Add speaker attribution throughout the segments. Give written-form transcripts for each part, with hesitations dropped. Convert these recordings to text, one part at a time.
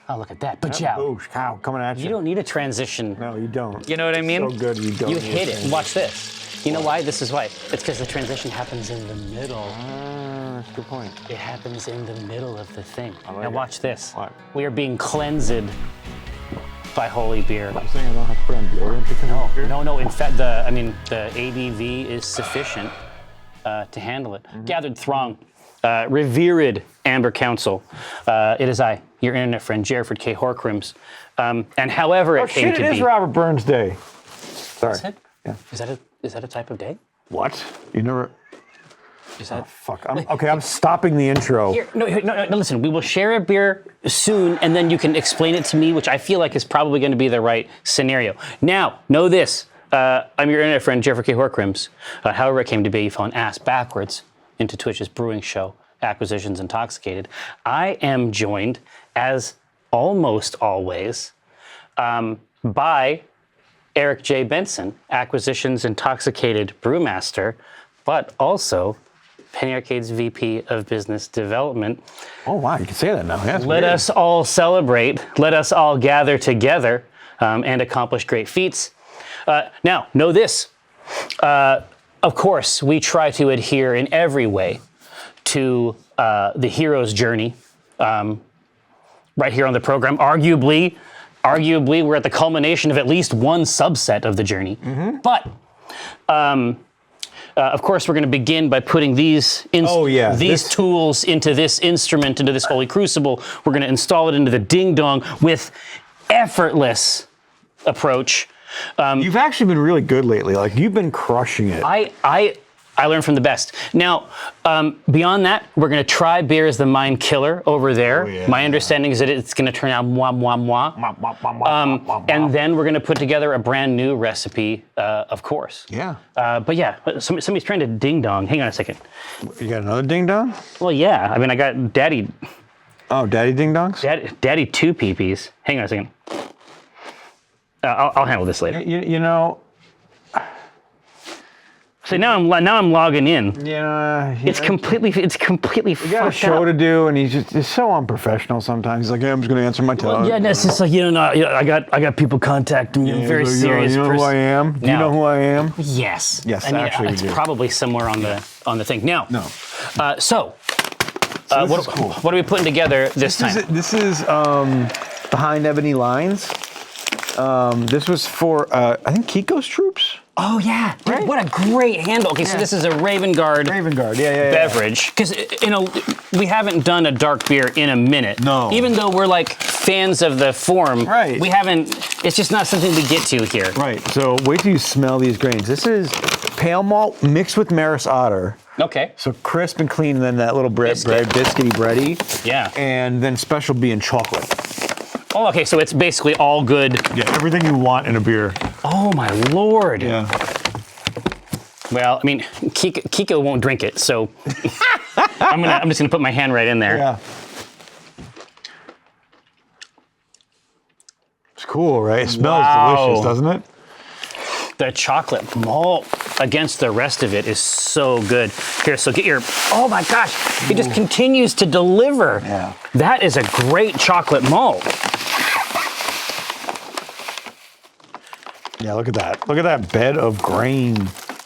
Speaker 1: Oh, look at that. But yeah,
Speaker 2: Boosh, cow, coming at you.
Speaker 1: you don't need a transition.
Speaker 2: No, you don't.
Speaker 1: You know what I mean?
Speaker 2: So good you don't.
Speaker 1: You
Speaker 2: need
Speaker 1: hit
Speaker 2: a
Speaker 1: it. Watch this. You know why? This is why. It's because the transition happens in the middle.
Speaker 2: That's a good point.
Speaker 1: It happens in the middle of the thing.
Speaker 2: like
Speaker 1: Now
Speaker 2: it.
Speaker 1: watch this.
Speaker 2: What?
Speaker 1: We are being cleansed by holy beer.
Speaker 2: I'm saying I don't have to put on deodorant to come out here?
Speaker 1: No. In fact, the ABV is sufficient to handle it. Gathered throng, revered Amber Council. It is I, your internet friend, Jerford K. Horcrims. And however it came to
Speaker 2: it is
Speaker 1: be.
Speaker 2: Robert Burns Day. Sorry.
Speaker 1: Is it?
Speaker 2: Yeah.
Speaker 1: Is that a type of day?
Speaker 2: What? You never...
Speaker 1: Is that?
Speaker 2: Fuck. I'm stopping the intro.
Speaker 1: Here, no, listen, we will share a beer soon, and then you can explain it to me, which I feel like is probably going to be the right scenario. Now, know this. I'm your internet friend, Jeffrey K. Horcrims. However it came to be, you fell an ass backwards into Twitch's brewing show, Acquisitions Intoxicated. I am joined, as almost always, by Eric J. Benson, Acquisitions Intoxicated brewmaster, but also Penny Arcade's VP of Business Development.
Speaker 2: Oh, wow. You can say that now. That's
Speaker 1: Let
Speaker 2: weird.
Speaker 1: us all celebrate. Let us all gather together and accomplish great feats. Now, know this. Of course, we try to adhere in every way to the hero's journey right here on the program. Arguably, we're at the culmination of at least one subset of the journey. But of course, we're going to begin by putting these tools into this instrument, into this holy crucible. We're going to install it into the ding dong with effortless approach.
Speaker 2: You've actually been really good lately. Like, you've been crushing it.
Speaker 1: I learned from the best. Now, beyond that, we're going to try beer as the mind killer over there.
Speaker 2: Oh, yeah.
Speaker 1: My understanding is that it's going to turn out moi, moi, moi. And then we're going to put together a brand new recipe, of course.
Speaker 2: Yeah.
Speaker 1: But yeah, somebody's trying to ding dong. Hang on a second.
Speaker 2: You got another ding dong?
Speaker 1: Well, yeah. I mean, I got Daddy
Speaker 2: Oh, daddy ding dongs?
Speaker 1: Daddy two peepees. Hang on a second. I'll handle this later.
Speaker 2: You know...
Speaker 1: So now I'm logging in.
Speaker 2: Yeah.
Speaker 1: It's completely
Speaker 2: You got a
Speaker 1: fucked
Speaker 2: show
Speaker 1: up.
Speaker 2: to do, and he's so unprofessional sometimes. He's like, hey, I'm just going to answer my telephone.
Speaker 1: Yeah, that's just like, I got people contacting me. I'm a very serious
Speaker 2: You know who I am? Do you know who I am?
Speaker 1: Yes.
Speaker 2: Yes,
Speaker 1: I mean,
Speaker 2: actually,
Speaker 1: it's
Speaker 2: we do.
Speaker 1: probably somewhere on the thing. Now,
Speaker 2: No.
Speaker 1: So
Speaker 2: this is cool.
Speaker 1: what are we putting together this time?
Speaker 2: This is Behind Ebony Lines. This was for, I think, Kiko's Troops?
Speaker 1: Oh, yeah. Dude,
Speaker 2: Right?
Speaker 1: what a great handle. Okay, so this is a Raven Guard
Speaker 2: yeah.
Speaker 1: beverage. Because, we haven't done a dark beer in a minute.
Speaker 2: No.
Speaker 1: Even though we're like fans of the form,
Speaker 2: Right.
Speaker 1: we haven't, it's just not something we get to here.
Speaker 2: Right, so wait till you smell these grains. This is pale malt mixed with Maris Otter.
Speaker 1: Okay.
Speaker 2: So crisp and clean, and then that little biscuity bready.
Speaker 1: Yeah.
Speaker 2: And then special bee and chocolate.
Speaker 1: Oh, okay, so it's basically all good.
Speaker 2: Yeah, everything you want in a beer.
Speaker 1: Oh, my Lord.
Speaker 2: Yeah.
Speaker 1: Well, I mean, Kiko won't drink it, so I'm just gonna put my hand right in there.
Speaker 2: Yeah. It's cool, right? It smells delicious, doesn't it?
Speaker 1: The chocolate malt against the rest of it is so good. Here, so get your, oh my gosh, it just continues to deliver.
Speaker 2: Yeah.
Speaker 1: That is a great chocolate malt.
Speaker 2: Yeah, look at that. Look at that bed of grain.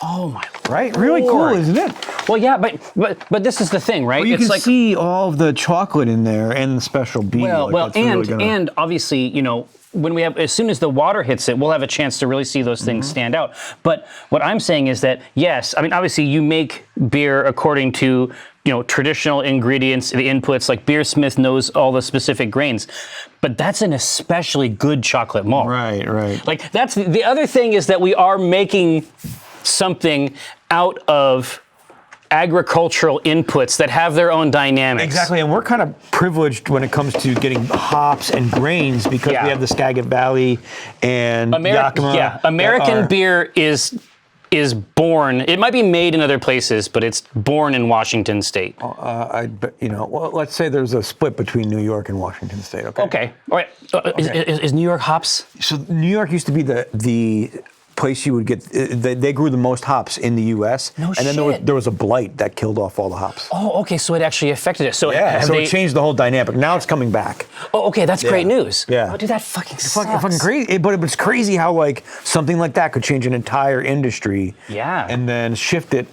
Speaker 1: Oh my
Speaker 2: Right? Really cool,
Speaker 1: Lord.
Speaker 2: isn't it?
Speaker 1: Well, yeah, but this is the thing, right?
Speaker 2: Well, you
Speaker 1: it's
Speaker 2: can
Speaker 1: like,
Speaker 2: see all of the chocolate in there and the special bee.
Speaker 1: and obviously, when we have, as soon as the water hits it, we'll have a chance to really see those things stand out. But what I'm saying is that, yes, I mean, obviously you make beer according to, traditional ingredients, the inputs, like Beersmith knows all the specific grains, but that's an especially good chocolate malt.
Speaker 2: Right.
Speaker 1: Like that's the other thing is that we are making something out of agricultural inputs that have their own dynamics.
Speaker 2: Exactly, and we're kind of privileged when it comes to getting hops and grains because we have the Skagit Valley and Yakima.
Speaker 1: Yeah, American beer is born. It might be made in other places, but it's born in Washington State.
Speaker 2: I bet, well, let's say there's a split between New York and Washington State. Okay.
Speaker 1: Okay. All right. Is New York hops?
Speaker 2: So New York used to be the place you would get. They grew the most hops in the U.S.
Speaker 1: No
Speaker 2: and then
Speaker 1: shit.
Speaker 2: there was a blight that killed off all the hops.
Speaker 1: Oh, okay. So it actually affected it. So
Speaker 2: it changed the whole dynamic. Now it's coming back.
Speaker 1: Oh, okay. That's great news.
Speaker 2: Yeah.
Speaker 1: Oh, dude, that fucking sucks.
Speaker 2: Fucking crazy. But it's crazy how like something like that could change an entire industry.
Speaker 1: Yeah.
Speaker 2: And then shift it,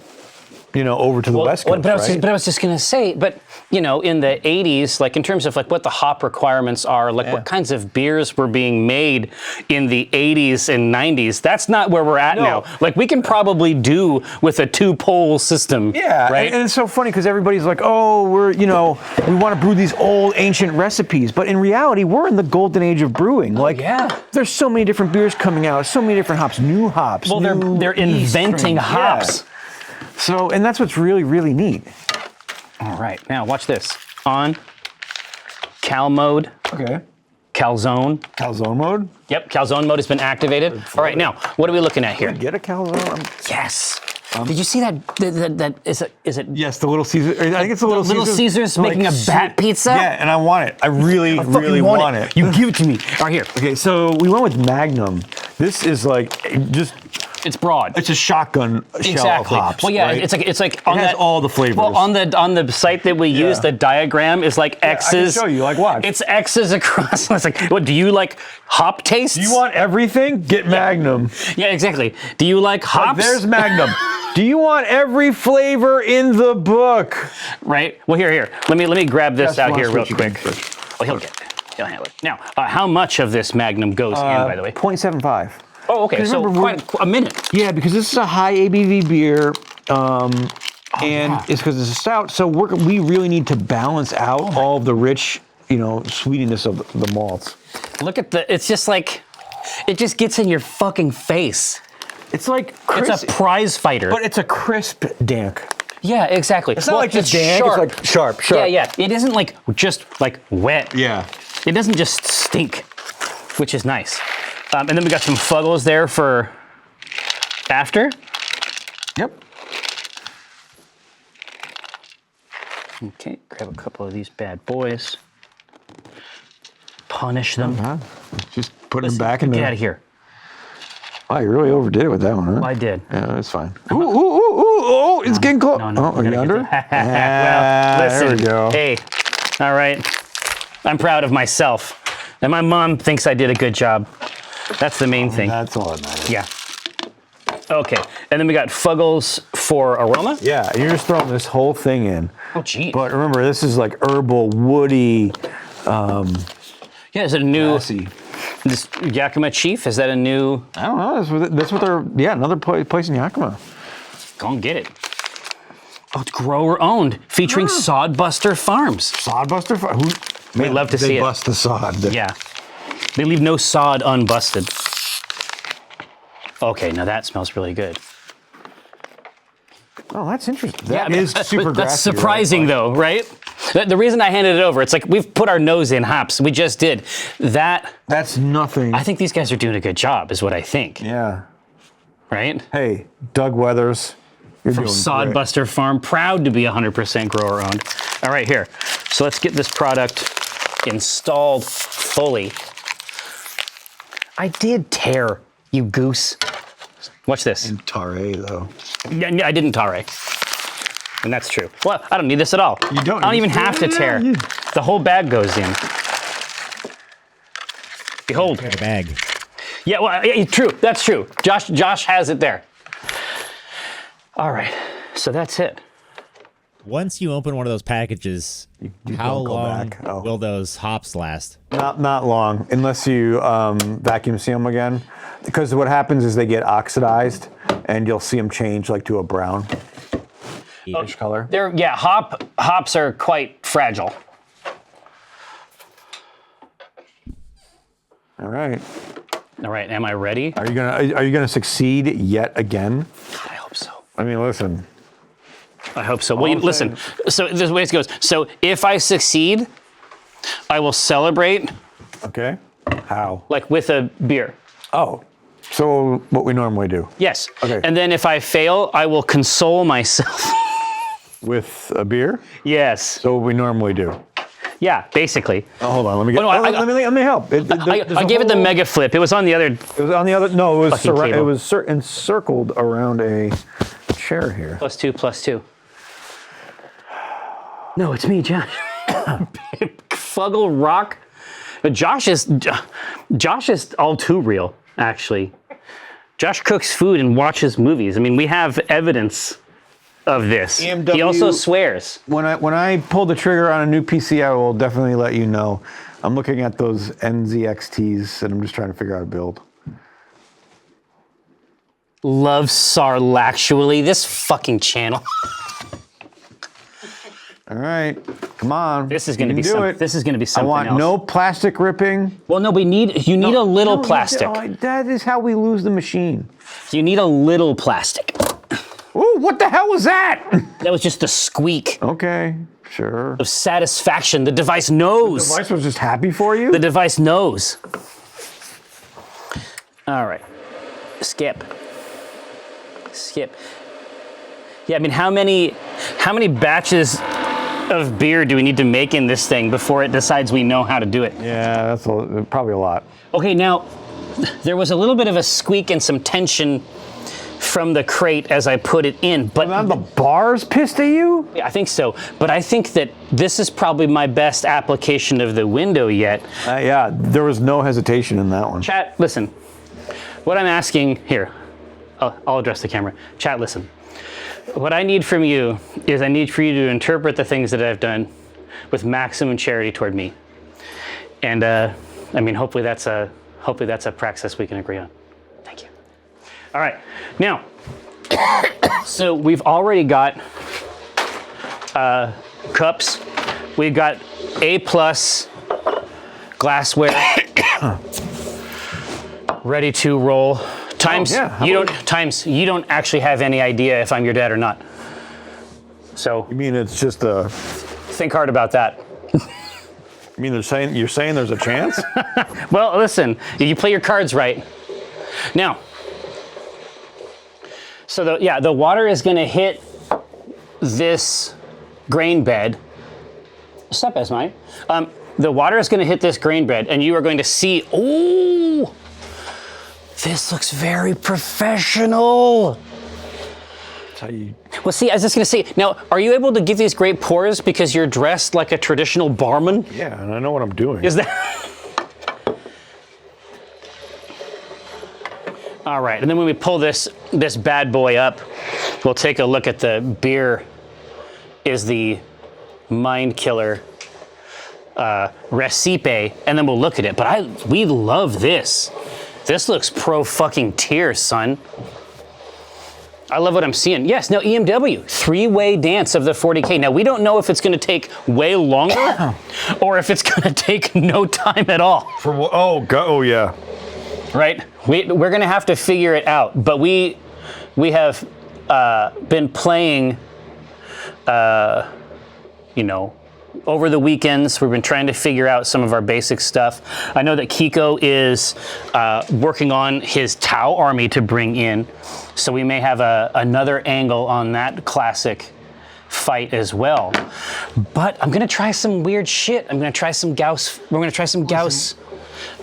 Speaker 2: over to the West Coast,
Speaker 1: but I was just gonna say, in the 80s, like in terms of like what the hop requirements are, like what kinds of beers were being made in the 80s and 90s, that's not where we're at now. Like we can probably do with a 2-pole system.
Speaker 2: Yeah,
Speaker 1: right.
Speaker 2: And it's so funny because everybody's like, oh, we want to brew these old ancient recipes, but in reality, we're in the golden age of brewing. There's so many different beers coming out, so many different hops, new hops.
Speaker 1: Well, they're inventing hops.
Speaker 2: Yeah. So, and that's what's really, really neat.
Speaker 1: All right, now watch this. On cal mode.
Speaker 2: Okay.
Speaker 1: Calzone.
Speaker 2: Calzone mode?
Speaker 1: Yep, calzone mode has been activated. All right, now, what are we looking at here?
Speaker 2: Get a calzone?
Speaker 1: Yes. Did you see that is it?
Speaker 2: Yes, the Little Caesars. I think it's the Little
Speaker 1: Caesars making a bat pizza?
Speaker 2: Yeah, and I want it. I really, really want it.
Speaker 1: You give it to me. Right here.
Speaker 2: Okay, so we went with Magnum. This is like just...
Speaker 1: It's broad.
Speaker 2: It's a shotgun shell of hops.
Speaker 1: Well, yeah,
Speaker 2: right?
Speaker 1: it's like on
Speaker 2: it has all the flavors.
Speaker 1: Well, on the site that we use, the diagram is like X's.
Speaker 2: I can show you. Like what?
Speaker 1: It's X's across. It's like, what do you like? Hop tastes?
Speaker 2: Do you want everything? Get Magnum.
Speaker 1: Yeah, exactly. Do you like hops?
Speaker 2: There's Magnum. Do you want every flavor in the book?
Speaker 1: Right. Well, here. Let me grab this out here real quick. Well, he'll get it. He'll handle it. Now, how much of this Magnum goes in, by the way?
Speaker 2: 0.75.
Speaker 1: Oh, okay. So quite a minute.
Speaker 2: Yeah, because this is a high ABV beer, it's because it's a stout. So we really need to balance out all of the rich, sweetiness of the malts.
Speaker 1: Look at it's just like, it just gets in your fucking face.
Speaker 2: It's like
Speaker 1: it's a prize fighter.
Speaker 2: But it's a crisp dank.
Speaker 1: Yeah, exactly.
Speaker 2: It's not like just dank. Sharp. It's like sharp.
Speaker 1: Yeah. It isn't like just like wet.
Speaker 2: Yeah.
Speaker 1: It doesn't just stink, which is nice. And then we got some Fuggles there for after.
Speaker 2: Yep.
Speaker 1: Okay, grab a couple of these bad boys. Punish them.
Speaker 2: Just put them back in there.
Speaker 1: Get out of here.
Speaker 2: Wow, you really overdid it with that one, huh?
Speaker 1: Well, I did.
Speaker 2: Yeah, that's fine. Ooh, it's getting close.
Speaker 1: No,
Speaker 2: are you under?
Speaker 1: Well, listen.
Speaker 2: There we go.
Speaker 1: Hey, all right. I'm proud of myself. And my mom thinks I did a good job. That's the main thing.
Speaker 2: That's all that matters.
Speaker 1: Yeah. Okay, and then we got Fuggles for aroma.
Speaker 2: Yeah, you're just throwing this whole thing in.
Speaker 1: Oh, geez.
Speaker 2: But remember, this is like herbal, woody.
Speaker 1: Yeah, is it a new?
Speaker 2: Classy.
Speaker 1: This Yakima Chief, is that a new?
Speaker 2: I don't know. That's what they're. Yeah, another place in Yakima.
Speaker 1: Go and get it. Oh, it's grower owned, featuring Sodbuster Farms.
Speaker 2: Sodbuster Farms.
Speaker 1: We'd love to see it.
Speaker 2: They bust the sod.
Speaker 1: Yeah. They leave no sod unbusted. Okay, now that smells really good.
Speaker 2: Oh, that's interesting. That is super
Speaker 1: That's
Speaker 2: grassy,
Speaker 1: surprising, though, right? The reason I handed it over, it's like we've put our nose in hops. We just did.
Speaker 2: That's nothing.
Speaker 1: I think these guys are doing a good job, is what I think.
Speaker 2: Yeah.
Speaker 1: Right?
Speaker 2: Hey, Doug Weathers. You're
Speaker 1: From
Speaker 2: doing
Speaker 1: Sodbuster Farm, proud to be 100% grower owned. All right, here. So let's get this product installed fully. I did tear, you goose. Watch this.
Speaker 2: In Tare, though.
Speaker 1: Yeah, I didn't tare. And that's true. Well, I don't need this at all.
Speaker 2: You don't.
Speaker 1: I don't even have to tear. The whole bag goes in. Behold.
Speaker 3: The bag.
Speaker 1: Yeah, well, yeah, true. That's true. Josh has it there. All right. So that's it.
Speaker 3: Once you open one of those packages, how long will those hops last?
Speaker 2: Not long, unless you vacuum seal them again. Because what happens is they get oxidized, and you'll see them change like to a brown color.
Speaker 1: Hops are quite fragile.
Speaker 2: All right.
Speaker 1: All right. Am I ready?
Speaker 2: Are you gonna succeed yet again?
Speaker 1: God, I hope so.
Speaker 2: I mean, listen.
Speaker 1: I hope so. Well, listen. So this is the way it goes. So if I succeed, I will celebrate.
Speaker 2: Okay. How?
Speaker 1: Like with a beer.
Speaker 2: Oh. So what we normally do.
Speaker 1: Yes.
Speaker 2: Okay.
Speaker 1: And then if I fail, I will console myself.
Speaker 2: With a beer?
Speaker 1: Yes.
Speaker 2: So what we normally do.
Speaker 1: Yeah, basically.
Speaker 2: Oh, hold on, let me get.
Speaker 1: Oh, no,
Speaker 2: let me help.
Speaker 1: I gave it the mega flip. It was on the other.
Speaker 2: It was on the other. No, it was
Speaker 1: Fucking cable.
Speaker 2: encircled around a chair here.
Speaker 1: +2. No, it's me, Josh. Fuggle Rock. But Josh is all too real, actually. Josh cooks food and watches movies. I mean, we have evidence of this.
Speaker 2: EMW,
Speaker 1: he also swears.
Speaker 2: When I pull the trigger on a new PC, I will definitely let you know. I'm looking at those NZXTs and I'm just trying to figure out a build.
Speaker 1: Love Sarlactually, this fucking channel.
Speaker 2: All right, come on.
Speaker 1: This is going to be something. This is going to be
Speaker 2: I
Speaker 1: something
Speaker 2: want
Speaker 1: else.
Speaker 2: no plastic ripping.
Speaker 1: Well, no, you need a little plastic.
Speaker 2: That is how we lose the machine.
Speaker 1: You need a little plastic.
Speaker 2: Ooh, what the hell was that?
Speaker 1: That was just a squeak
Speaker 2: Okay, sure.
Speaker 1: of satisfaction. The device knows.
Speaker 2: The device was just happy for you?
Speaker 1: The device knows. All right. Skip. Yeah, I mean, how many batches of beer do we need to make in this thing before it decides we know how to do it?
Speaker 2: Yeah, that's probably a lot.
Speaker 1: Okay, now, there was a little bit of a squeak and some tension from the crate as I put it in, but
Speaker 2: Now the bar's pissed at you?
Speaker 1: I think so. But I think that this is probably my best application of the window yet.
Speaker 2: Yeah, there was no hesitation in that one.
Speaker 1: Chat, listen. What I'm asking here, I'll address the camera. Chat, listen. What I need from you is I need for you to interpret the things that I've done with maximum charity toward me. And I mean, hopefully that's a praxis we can agree on. Thank you. All right, now, so we've already got cups. We've got A+ glassware ready to roll. Times you don't actually have any idea if I'm your dad or not. So
Speaker 2: You mean it's just a...
Speaker 1: think hard about that.
Speaker 2: You mean you're saying there's a chance?
Speaker 1: Well, listen, you play your cards right. Now, so the water is going to hit this grain bed. Stop, Esmai. The water is going to hit this grain bed, and you are going to see. Oh, this looks very professional.
Speaker 2: That's how you...
Speaker 1: Well, see, I was just going to say. Now, are you able to give these great pours because you're dressed like a traditional barman?
Speaker 2: Yeah, and I know what I'm doing.
Speaker 1: Is that? All right, and then when we pull this bad boy up, we'll take a look at the beer. Is the mind killer recipe, and then we'll look at it. But we love this. This looks pro fucking tier, son. I love what I'm seeing. Yes, now EMW, 3-way dance of the 40K. Now we don't know if it's going to take way longer or if it's going to take no time at all.
Speaker 2: For what? Oh yeah.
Speaker 1: Right? We're going to have to figure it out. But we have been playing, over the weekends. We've been trying to figure out some of our basic stuff. I know that Kiko is working on his Tau army to bring in. So we may have another angle on that classic fight as well. But I'm going to try some weird shit. I'm going to try some Gauss. We're going to try some Gauss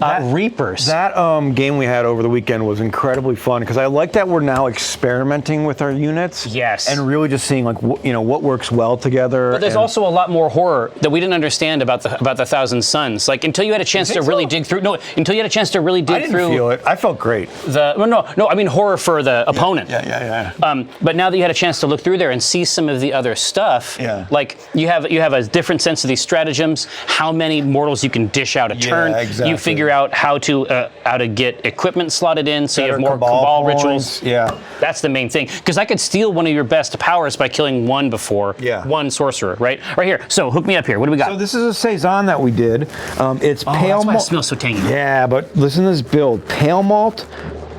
Speaker 1: Reapers.
Speaker 2: That game we had over the weekend was incredibly fun because I like that we're now experimenting with our units.
Speaker 1: Yes.
Speaker 2: And really just seeing what works well together.
Speaker 1: But there's also a lot more horror that we didn't understand about the Thousand Suns. Like until you had a chance to really dig through. No, until you had a chance to really dig
Speaker 2: I didn't
Speaker 1: through.
Speaker 2: feel it. I felt great.
Speaker 1: No. I mean horror for the opponent.
Speaker 2: Yeah.
Speaker 1: But now that you had a chance to look through there and see some of the other stuff, like you have a different sense of these stratagems, how many mortals you can dish out a turn.
Speaker 2: Exactly.
Speaker 1: You figure out how to get equipment slotted in, so you have more
Speaker 2: Cabal
Speaker 1: rituals.
Speaker 2: Yeah.
Speaker 1: That's the main thing. Because I could steal one of your best powers by killing one before.
Speaker 2: Yeah.
Speaker 1: One sorcerer, right? Right here. So hook me up here. What do we got?
Speaker 2: So this is a Saison that we did. It's pale
Speaker 1: that's why it
Speaker 2: malt.
Speaker 1: smells so tangy.
Speaker 2: Yeah, but listen to this build. Pale malt,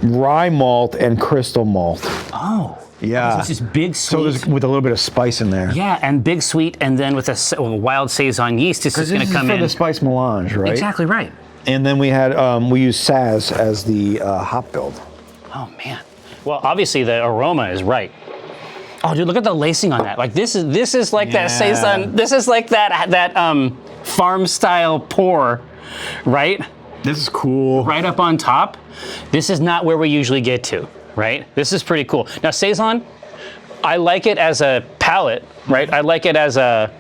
Speaker 2: rye malt, and crystal malt.
Speaker 1: Oh.
Speaker 2: Yeah.
Speaker 1: So it's just big sweet.
Speaker 2: So there's with a little bit of spice in there.
Speaker 1: Yeah, and big sweet, and then with a wild Saison yeast, it's just going to come in.
Speaker 2: For the spice melange, right?
Speaker 1: Exactly right.
Speaker 2: And then we had we used Saz as the hop build.
Speaker 1: Oh man. Well, obviously the aroma is right. Oh, dude, look at the lacing on that. Like this is like that Saison. This is like that farm style pour, right?
Speaker 2: This is cool.
Speaker 1: Right up on top. This is not where we usually get to, right? This is pretty cool. Now, Saison, I like it as a palette, right? I like it as a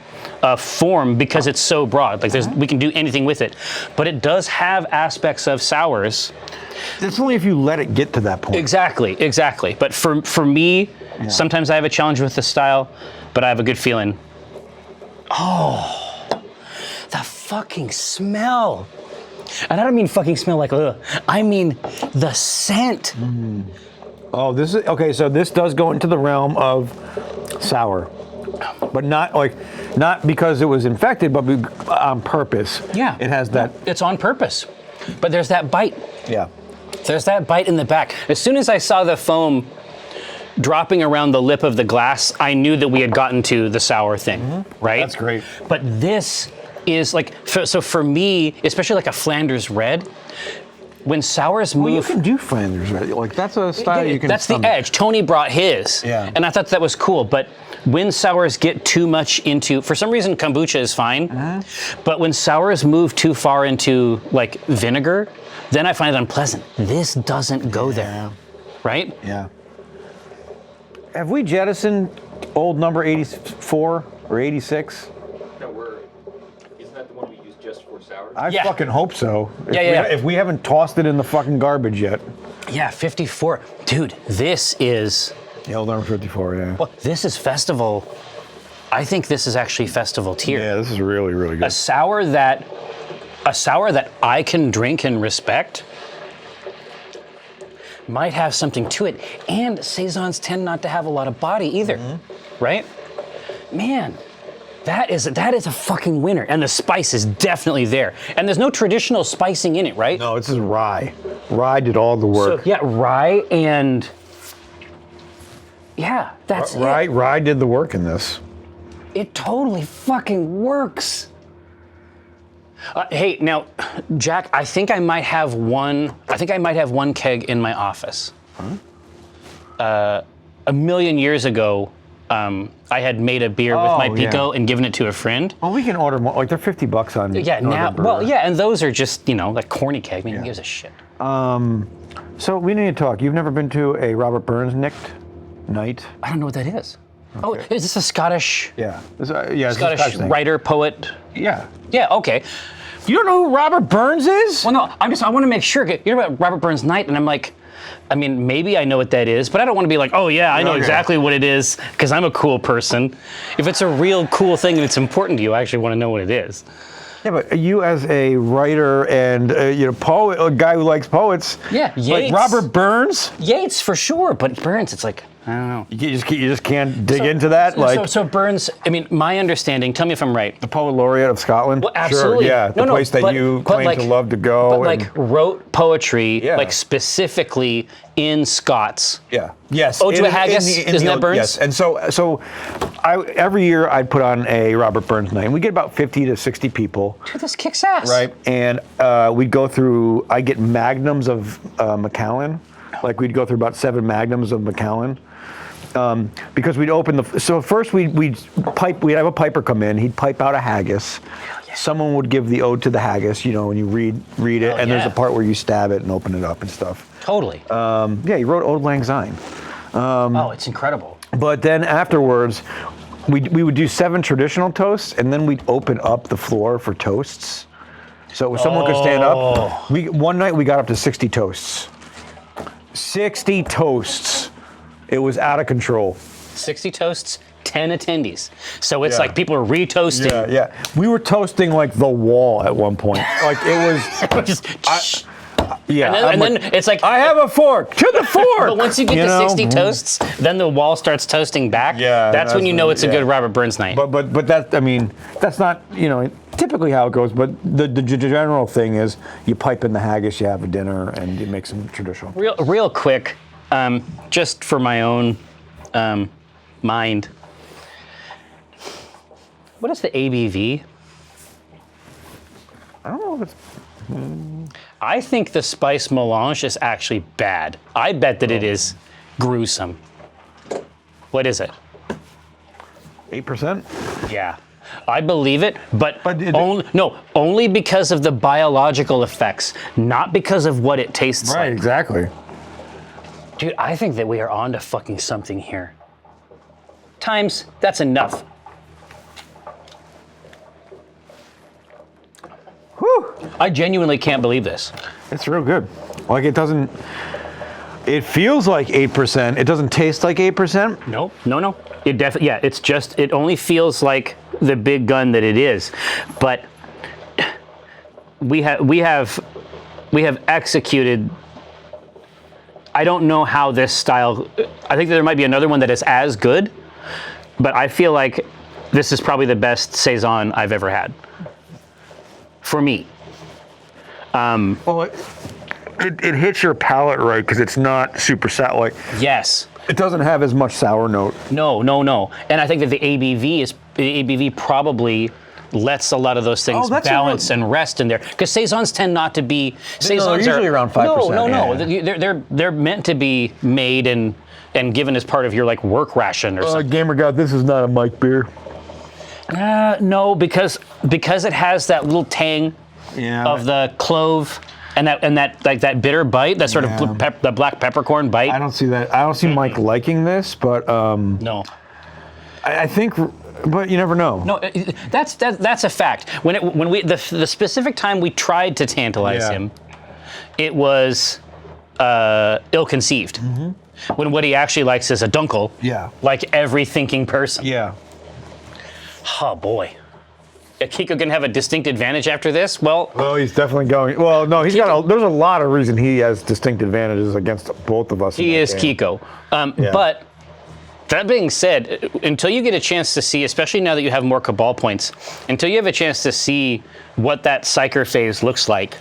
Speaker 1: form because it's so broad. Like we can do anything with it. But it does have aspects of sours.
Speaker 2: That's only if you let it get to that point.
Speaker 1: Exactly. But for me, sometimes I have a challenge with the style, but I have a good feeling. Oh, the fucking smell. And I don't mean fucking smell like ugh. I mean the scent.
Speaker 2: Oh, this is okay. So this does go into the realm of sour, but not because it was infected, but on purpose.
Speaker 1: Yeah,
Speaker 2: it has that.
Speaker 1: It's on purpose, but there's that bite.
Speaker 2: Yeah,
Speaker 1: there's that bite in the back. As soon as I saw the foam dropping around the lip of the glass, I knew that we had gotten to the sour thing. Right.
Speaker 2: That's great.
Speaker 1: But this is like so for me, especially like a Flanders red. When sours move,
Speaker 2: well, you can do Flanders red. Like that's a style you can.
Speaker 1: That's the edge. Tony brought his,
Speaker 2: and
Speaker 1: I thought that was cool. But when sours get too much into, for some reason, kombucha is fine. But when sours move too far into like vinegar, then I find it unpleasant. This doesn't go there, right?
Speaker 2: Yeah. Have we jettisoned old number 84 or 86?
Speaker 4: Isn't that the one we use just for sour?
Speaker 2: I fucking hope so.
Speaker 1: If
Speaker 2: we haven't tossed it in the fucking garbage yet.
Speaker 1: Yeah, 54. Dude, this is...
Speaker 2: The old number 54, yeah.
Speaker 1: Well, this is festival. I think this is actually festival tier.
Speaker 2: Yeah, this is really, really good.
Speaker 1: A sour that I can drink and respect might have something to it. And Saisons tend not to have a lot of body either, right? Man, that is a fucking winner. And the spice is definitely there. And there's no traditional spicing in it, right?
Speaker 2: No, this is rye. Rye did all the work.
Speaker 1: So, yeah, rye and... Yeah, that's it.
Speaker 2: Rye did the work in this.
Speaker 1: It totally fucking works. Hey, now, Jack, I think I might have one keg in my office. A million years ago, I had made a beer with my Pico and given it to a friend.
Speaker 2: Well, we can order more. Like they're $50 on.
Speaker 1: Yeah, now. Well, yeah, and those are just like corny keg. I mean, who gives a shit?
Speaker 2: So we need to talk. You've never been to a Robert Burns night?
Speaker 1: I don't know what that is. Okay. Oh, is this a Scottish?
Speaker 2: Yeah.
Speaker 1: Scottish writer, poet.
Speaker 2: Yeah.
Speaker 1: Yeah. Okay.
Speaker 2: You don't know who Robert Burns is?
Speaker 1: Well, no. I want to make sure. You know about Robert Burns Night, and I'm like, I mean, maybe I know what that is, but I don't want to be like, oh yeah, I know exactly what it is because I'm a cool person. If it's a real cool thing and it's important to you, I actually want to know what it is.
Speaker 2: Yeah, but you as a writer and poet, a guy who likes poets.
Speaker 1: Yeah, Yeats.
Speaker 2: Like Robert Burns.
Speaker 1: Yeats for sure, but Burns, it's like I don't know.
Speaker 2: You just can't dig into that.
Speaker 1: So Burns. I mean, my understanding. Tell me if I'm right.
Speaker 2: The poet laureate of Scotland.
Speaker 1: Well, absolutely.
Speaker 2: Sure, yeah, the place that you claim to love to go.
Speaker 1: But like wrote poetry, like specifically in Scots.
Speaker 2: Yeah. Yes.
Speaker 1: Ode to a Haggis. Isn't that Burns?
Speaker 2: Yes. And so, every year I'd put on a Robert Burns night, and we get about 50 to 60 people.
Speaker 1: Dude, this kicks ass.
Speaker 2: Right. And we'd go through. I get magnums of Macallan. Like we'd go through about 7 magnums of Macallan. Because we'd open so first we'd have a piper come in, he'd pipe out a haggis. Yeah. Someone would give the ode to the haggis, when you read it, and there's a part where you stab it and open it up and stuff.
Speaker 1: Totally.
Speaker 2: He wrote Ode Lang Syne.
Speaker 1: It's incredible.
Speaker 2: But then afterwards, we would do 7 traditional toasts, and then we'd open up the floor for toasts. So someone could stand up. One night we got up to 60 toasts. 60 toasts. It was out of control.
Speaker 1: 60 toasts, 10 attendees. So it's like people are retoasting.
Speaker 2: Yeah. We were toasting like the wall at one point. Like it was
Speaker 1: just. And then it's like
Speaker 2: I have a fork to the fork.
Speaker 1: But once you get to 60 toasts, then the wall starts toasting back.
Speaker 2: Yeah,
Speaker 1: that's when you know it's a good Robert Burns night.
Speaker 2: But that's not typically how it goes. But the general thing is you pipe in the haggis, you have a dinner, and you make some traditional.
Speaker 1: Real quick. Just for my own mind, what is the ABV?
Speaker 2: I don't know if it's...
Speaker 1: I think the spice melange is actually bad. I bet that it is gruesome. What is it?
Speaker 2: 8%?
Speaker 1: Yeah. I believe it, but
Speaker 2: it-
Speaker 1: only because of the biological effects, not because of what it tastes
Speaker 2: Right,
Speaker 1: like.
Speaker 2: exactly.
Speaker 1: Dude, I think that we are on to fucking something here. Times, that's enough.
Speaker 2: Whew.
Speaker 1: I genuinely can't believe this.
Speaker 2: It's real good. Like it feels like 8%. It doesn't taste like 8%.
Speaker 1: No. It definitely, yeah, it only feels like the big gun that it is. But we have executed. I don't know how this style, I think there might be another one that is as good, but I feel like this is probably the best Saison I've ever had. For me.
Speaker 2: Well, it hits your palate right because it's not super sour. Like
Speaker 1: Yes.
Speaker 2: it doesn't have as much sour note.
Speaker 1: No. And I think that the ABV probably lets a lot of those things
Speaker 2: that's a
Speaker 1: balance and rest in there. Because Saisons tend not to be. Saisons
Speaker 2: usually around 5%,
Speaker 1: No.
Speaker 2: yeah.
Speaker 1: They're meant to be made and given as part of your like work ration or something.
Speaker 2: Gamer God, this is not a Mike beer.
Speaker 1: No, because it has that little tang of the clove and that like that bitter bite, that sort of the black peppercorn bite.
Speaker 2: I don't see that. I don't see Mike liking this, but
Speaker 1: No.
Speaker 2: I think, but you never know.
Speaker 1: No, that's a fact. When we the specific time we tried to tantalize him, it was ill-conceived. When what he actually likes is a dunkel.
Speaker 2: Yeah.
Speaker 1: Like every thinking person.
Speaker 2: Yeah.
Speaker 1: Oh boy. Kiko can have a distinct advantage after this. Well,
Speaker 2: He's definitely going. Well, no, there's a lot of reason he has distinct advantages against both of us.
Speaker 1: he is Kiko. But that being said, until you get a chance to see, especially now that you have more Cabal points, until you have a chance to see what that Psyker phase looks like,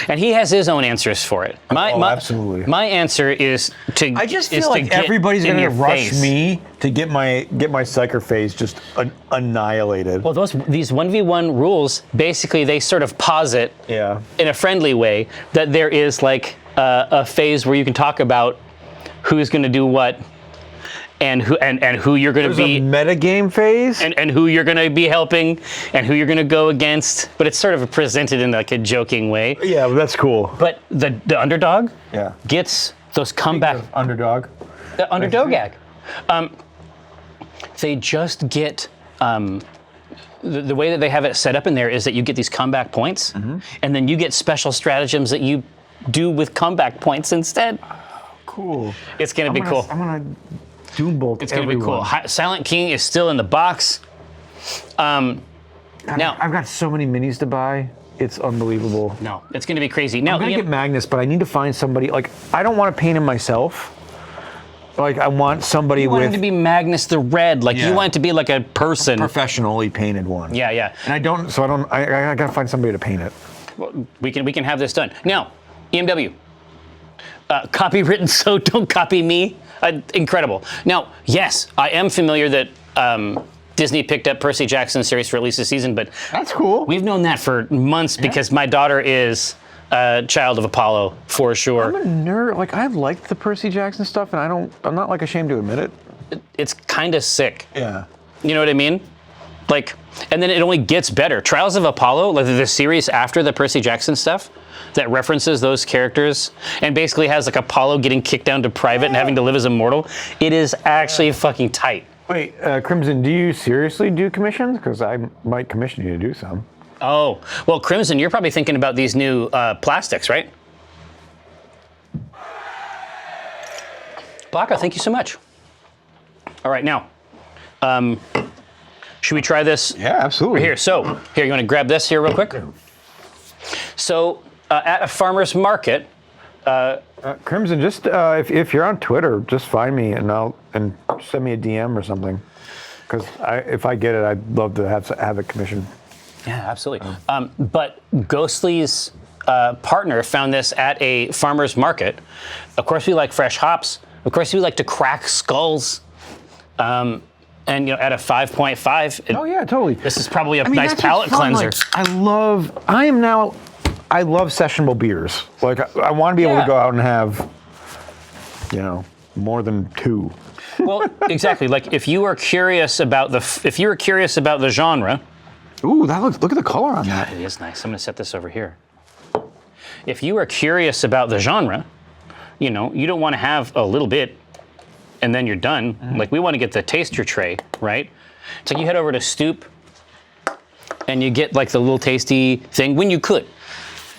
Speaker 1: and he has his own answers for it.
Speaker 2: Absolutely.
Speaker 1: My answer is to.
Speaker 2: I just
Speaker 1: is
Speaker 2: feel
Speaker 1: to
Speaker 2: like
Speaker 1: get
Speaker 2: everybody's
Speaker 1: in
Speaker 2: going to
Speaker 1: your
Speaker 2: rush
Speaker 1: face.
Speaker 2: me to get my Psyker phase just annihilated.
Speaker 1: Well, these 1v1 rules, basically, they sort of posit in a friendly way that there is like a phase where you can talk about who's going to do what. And who you're going to be
Speaker 2: a metagame phase,
Speaker 1: and who you're going to be helping, and who you're going to go against. But it's sort of presented in like a joking way.
Speaker 2: Yeah, that's cool.
Speaker 1: But the underdog
Speaker 2: Yeah.
Speaker 1: gets those comeback.
Speaker 2: Underdog.
Speaker 1: The underdog gag. They just get the way that they have it set up in there is that you get these comeback points, and then you get special stratagems that you do with comeback points instead.
Speaker 2: Cool.
Speaker 1: It's going to be cool.
Speaker 2: I'm gonna Doombolt.
Speaker 1: It's going to be cool. Silent King is still in the box. Now
Speaker 2: I've got so many minis to buy. It's unbelievable.
Speaker 1: No, it's going to be crazy. Now
Speaker 2: I'm gonna get Magnus, but I need to find somebody. Like, I don't want to paint him myself. Like, I want somebody
Speaker 1: you want
Speaker 2: with
Speaker 1: him to be Magnus the Red. Like you want it to be like a person.
Speaker 2: professionally painted one.
Speaker 1: Yeah.
Speaker 2: And I don't. So I don't. I gotta find somebody to paint it.
Speaker 1: Well, we can have this done now. EMW. Copywritten, so don't copy me. Incredible. Now, yes, I am familiar that Disney picked up Percy Jackson's series for at least a season, but
Speaker 2: That's cool.
Speaker 1: we've known that for months because my daughter is a child of Apollo for sure.
Speaker 2: I'm a nerd. Like, I liked the Percy Jackson stuff, and I'm not like ashamed to admit it.
Speaker 1: It's kind of sick.
Speaker 2: Yeah.
Speaker 1: You know what I mean? Like, and then it only gets better. Trials of Apollo, like the series after the Percy Jackson stuff, that references those characters and basically has like Apollo getting kicked down to private and having to live as a mortal. It is actually fucking tight.
Speaker 2: Wait, Crimson, do you seriously do commissions? Because I might commission you to do some.
Speaker 1: Oh, well, Crimson, you're probably thinking about these new plastics, right? Blanca, thank you so much. All right, now, should we try this?
Speaker 2: Yeah, absolutely.
Speaker 1: Here, you want to grab this here real quick? So, at a farmer's market,
Speaker 2: Crimson, just if you're on Twitter, just find me and send me a DM or something. Because if I get it, I'd love to have it commissioned.
Speaker 1: Yeah, absolutely. But Ghostly's partner found this at a farmer's market. Of course, we like fresh hops. Of course, we like to crack skulls. And at a 5.5.
Speaker 2: Oh yeah, totally.
Speaker 1: This is probably a nice palate cleanser.
Speaker 2: Like, I love sessionable beers. Like, I want to be able to go out and have, more than 2.
Speaker 1: Well, exactly. Like if you are curious about the genre.
Speaker 2: Ooh, look at the color on that.
Speaker 1: It is nice. I'm going to set this over here. If you are curious about the genre, you don't want to have a little bit and then you're done. Like we want to get the taster tray, right? It's like you head over to Stoop and you get like the little tasty thing when you could,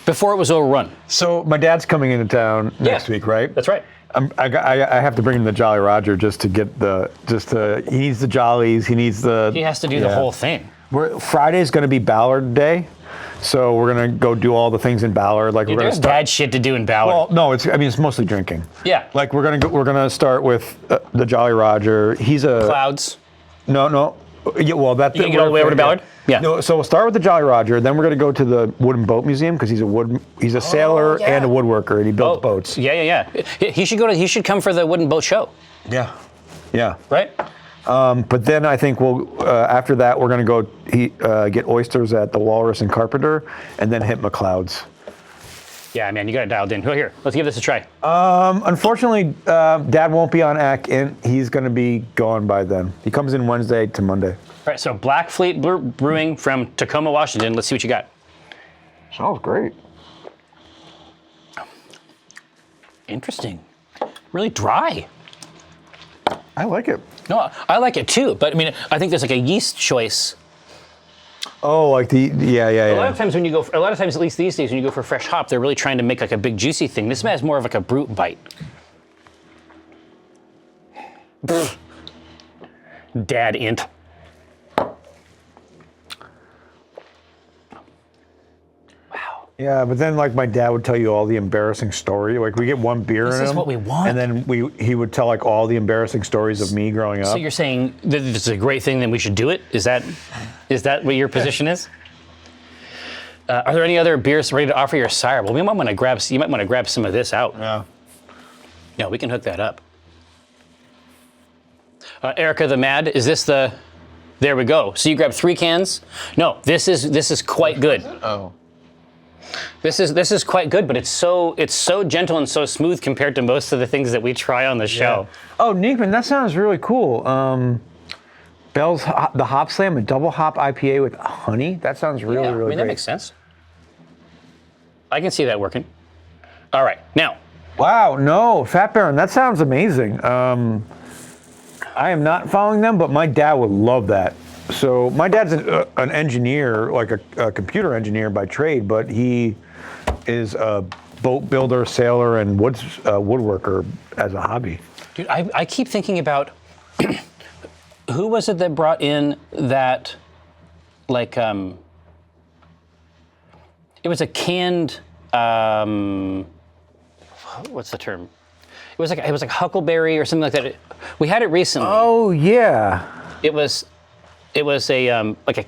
Speaker 1: before it was overrun.
Speaker 2: So my dad's coming into town next week, right?
Speaker 1: That's right.
Speaker 2: I have to bring him the Jolly Roger just to get he needs the Jollies, he needs the...
Speaker 1: He has to do the whole thing.
Speaker 2: Friday's going to be Ballard Day, so we're going to go do all the things in Ballard. Like,
Speaker 1: Dude,
Speaker 2: we're going
Speaker 1: there's
Speaker 2: to start...
Speaker 1: bad shit to do in Ballard.
Speaker 2: Well, no, it's mostly drinking.
Speaker 1: Yeah.
Speaker 2: Like, we're gonna start with the Jolly Roger. He's a...
Speaker 1: Clouds.
Speaker 2: No. Yeah, well, that's...
Speaker 1: You can get all the way over to Ballard? Yeah.
Speaker 2: No, so we'll start with the Jolly Roger, then we're going to go to the Wooden Boat Museum, because he's a sailor and a woodworker, and he builds boats.
Speaker 1: Yeah. He should come for the Wooden Boat Show.
Speaker 2: Yeah.
Speaker 1: Right?
Speaker 2: But then I think after that, we're going to go get oysters at the Walrus and Carpenter, and then hit McLeod's.
Speaker 1: Yeah, man, you got it dialed in. Here, let's give this a try.
Speaker 2: Unfortunately, Dad won't be on ACK, and he's going to be gone by then. He comes in Wednesday to Monday.
Speaker 1: All right, so Black Fleet Brewing from Tacoma, Washington. Let's see what you got.
Speaker 2: Smells great.
Speaker 1: Interesting. Really dry.
Speaker 2: I like it.
Speaker 1: No, I like it too, but I mean, I think there's like a yeast choice.
Speaker 2: Oh, like yeah.
Speaker 1: A lot of times, at least these days, when you go for fresh hop, they're really trying to make like a big juicy thing. This has more of like a brute bite. Dad int. Wow.
Speaker 2: Yeah, but then like my dad would tell you all the embarrassing story. Like we get one beer in him.
Speaker 1: This is what we want.
Speaker 2: And then he would tell like all the embarrassing stories of me growing up.
Speaker 1: So you're saying that this is a great thing, then we should do it? Is that what your position is? Are there any other beers ready to offer your sire? Well, you might want to grab some of this out.
Speaker 2: Yeah.
Speaker 1: Yeah, we can hook that up. Erica the Mad, is this the? There we go. So you grab 3 cans. No, this is quite good.
Speaker 2: Oh.
Speaker 1: This is quite good, but it's so gentle and so smooth compared to most of the things that we try on the show.
Speaker 2: Yeah. Oh, Nickman, that sounds really cool. Bell's the Hop Slam, a double hop IPA with honey. That sounds really
Speaker 1: I mean,
Speaker 2: great.
Speaker 1: that makes sense. I can see that working. All right, now.
Speaker 2: Wow, no, Fat Baron, that sounds amazing. I am not following them, but my dad would love that. So my dad's an engineer, like a computer engineer by trade, but he is a boat builder, sailor, and woodworker as a hobby.
Speaker 1: Dude, I keep thinking about who was it that brought in that, like, it was a canned, what's the term? It was like huckleberry or something like that. We had it recently.
Speaker 2: Oh yeah.
Speaker 1: It was a like a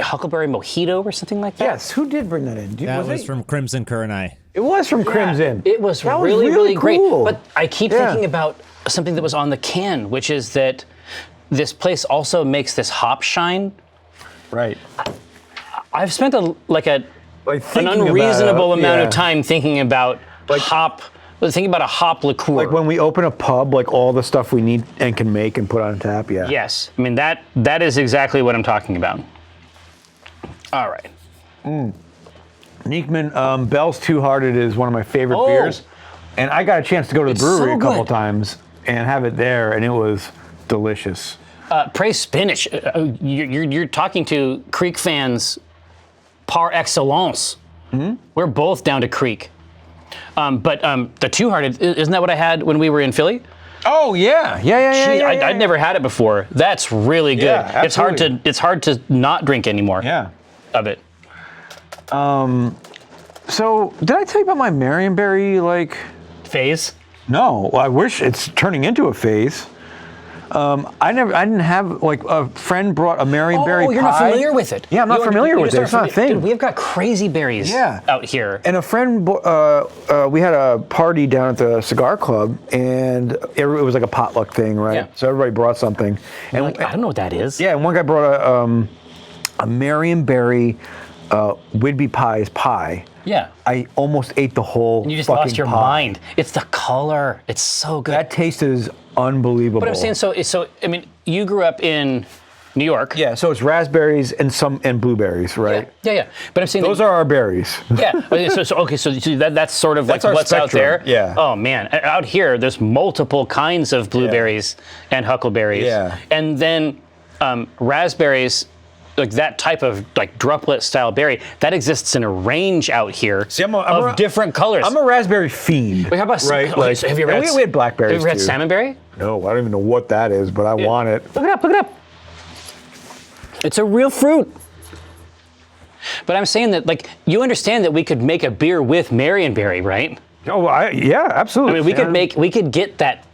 Speaker 1: huckleberry mojito or something like that.
Speaker 2: Yes. Who did bring that in?
Speaker 3: That was from Crimson Current.
Speaker 2: It was from Crimson.
Speaker 1: It was
Speaker 2: That
Speaker 1: really great.
Speaker 2: cool.
Speaker 1: But I keep thinking about something that was on the can, which is that this place also makes this hop shine.
Speaker 2: Right.
Speaker 1: I've spent an
Speaker 2: Thinking
Speaker 1: unreasonable
Speaker 2: about
Speaker 1: amount of time thinking about thinking about a hop liqueur.
Speaker 2: Like when we open a pub, like all the stuff we need and can make and put on tap. Yeah.
Speaker 1: Yes, I mean that is exactly what I'm talking about. All right.
Speaker 2: Nickman, Bell's Two Hearted is one of my favorite beers, and I got a chance to go to the brewery a couple times and have it there, and it was delicious.
Speaker 1: Praise Spinach. You're talking to Creek fans par excellence. Mm-hmm. We're both down to Creek. But the Two Hearted, isn't that what I had when we were in Philly?
Speaker 2: Oh yeah.
Speaker 1: I'd never had it before. That's really good.
Speaker 2: Yeah,
Speaker 1: it's hard to not drink anymore.
Speaker 2: Yeah.
Speaker 1: Of it.
Speaker 2: So did I tell you about my Marionberry
Speaker 1: Phase?
Speaker 2: No, I wish it's turning into a phase. I didn't have a friend brought a Marionberry pie.
Speaker 1: Oh, you're not familiar with it.
Speaker 2: Yeah, I'm not familiar with it. It's not a thing.
Speaker 1: Dude, we've got crazy berries out here.
Speaker 2: And a friend, we had a party down at the Cigar Club, and it was like a potluck thing, right?
Speaker 1: Yeah.
Speaker 2: So everybody brought something. And
Speaker 1: I don't know what that is.
Speaker 2: Yeah, and one guy brought a Marionberry Whidbey Pies pie.
Speaker 1: Yeah.
Speaker 2: I almost ate the whole.
Speaker 1: And you just
Speaker 2: fucking
Speaker 1: lost your
Speaker 2: pot.
Speaker 1: mind. It's the color. It's so good.
Speaker 2: That taste is unbelievable.
Speaker 1: But I'm saying, so I mean, you grew up in New York.
Speaker 2: Yeah, so it's raspberries and blueberries, right?
Speaker 1: Yeah. But I'm saying
Speaker 2: Those are our berries.
Speaker 1: Yeah. So that's sort of like
Speaker 2: That's our
Speaker 1: what's out
Speaker 2: spectrum,
Speaker 1: there.
Speaker 2: yeah.
Speaker 1: Oh man, out here there's multiple kinds of blueberries and huckleberries.
Speaker 2: Yeah.
Speaker 1: And then raspberries, like that type of like druplet style berry, that exists in a range out here of different colors.
Speaker 2: I'm a raspberry fiend.
Speaker 1: Wait, how about
Speaker 2: right?
Speaker 1: Okay,
Speaker 2: Like,
Speaker 1: so have you ever
Speaker 2: and
Speaker 1: had,
Speaker 2: we had blackberries
Speaker 1: Have you ever had
Speaker 2: too.
Speaker 1: salmonberry?
Speaker 2: No, I don't even know what that is, but I want it.
Speaker 1: Look it up. It's a real fruit. But I'm saying that, like, you understand that we could make a beer with Marionberry, right?
Speaker 2: Oh, yeah, absolutely.
Speaker 1: I mean, we could get that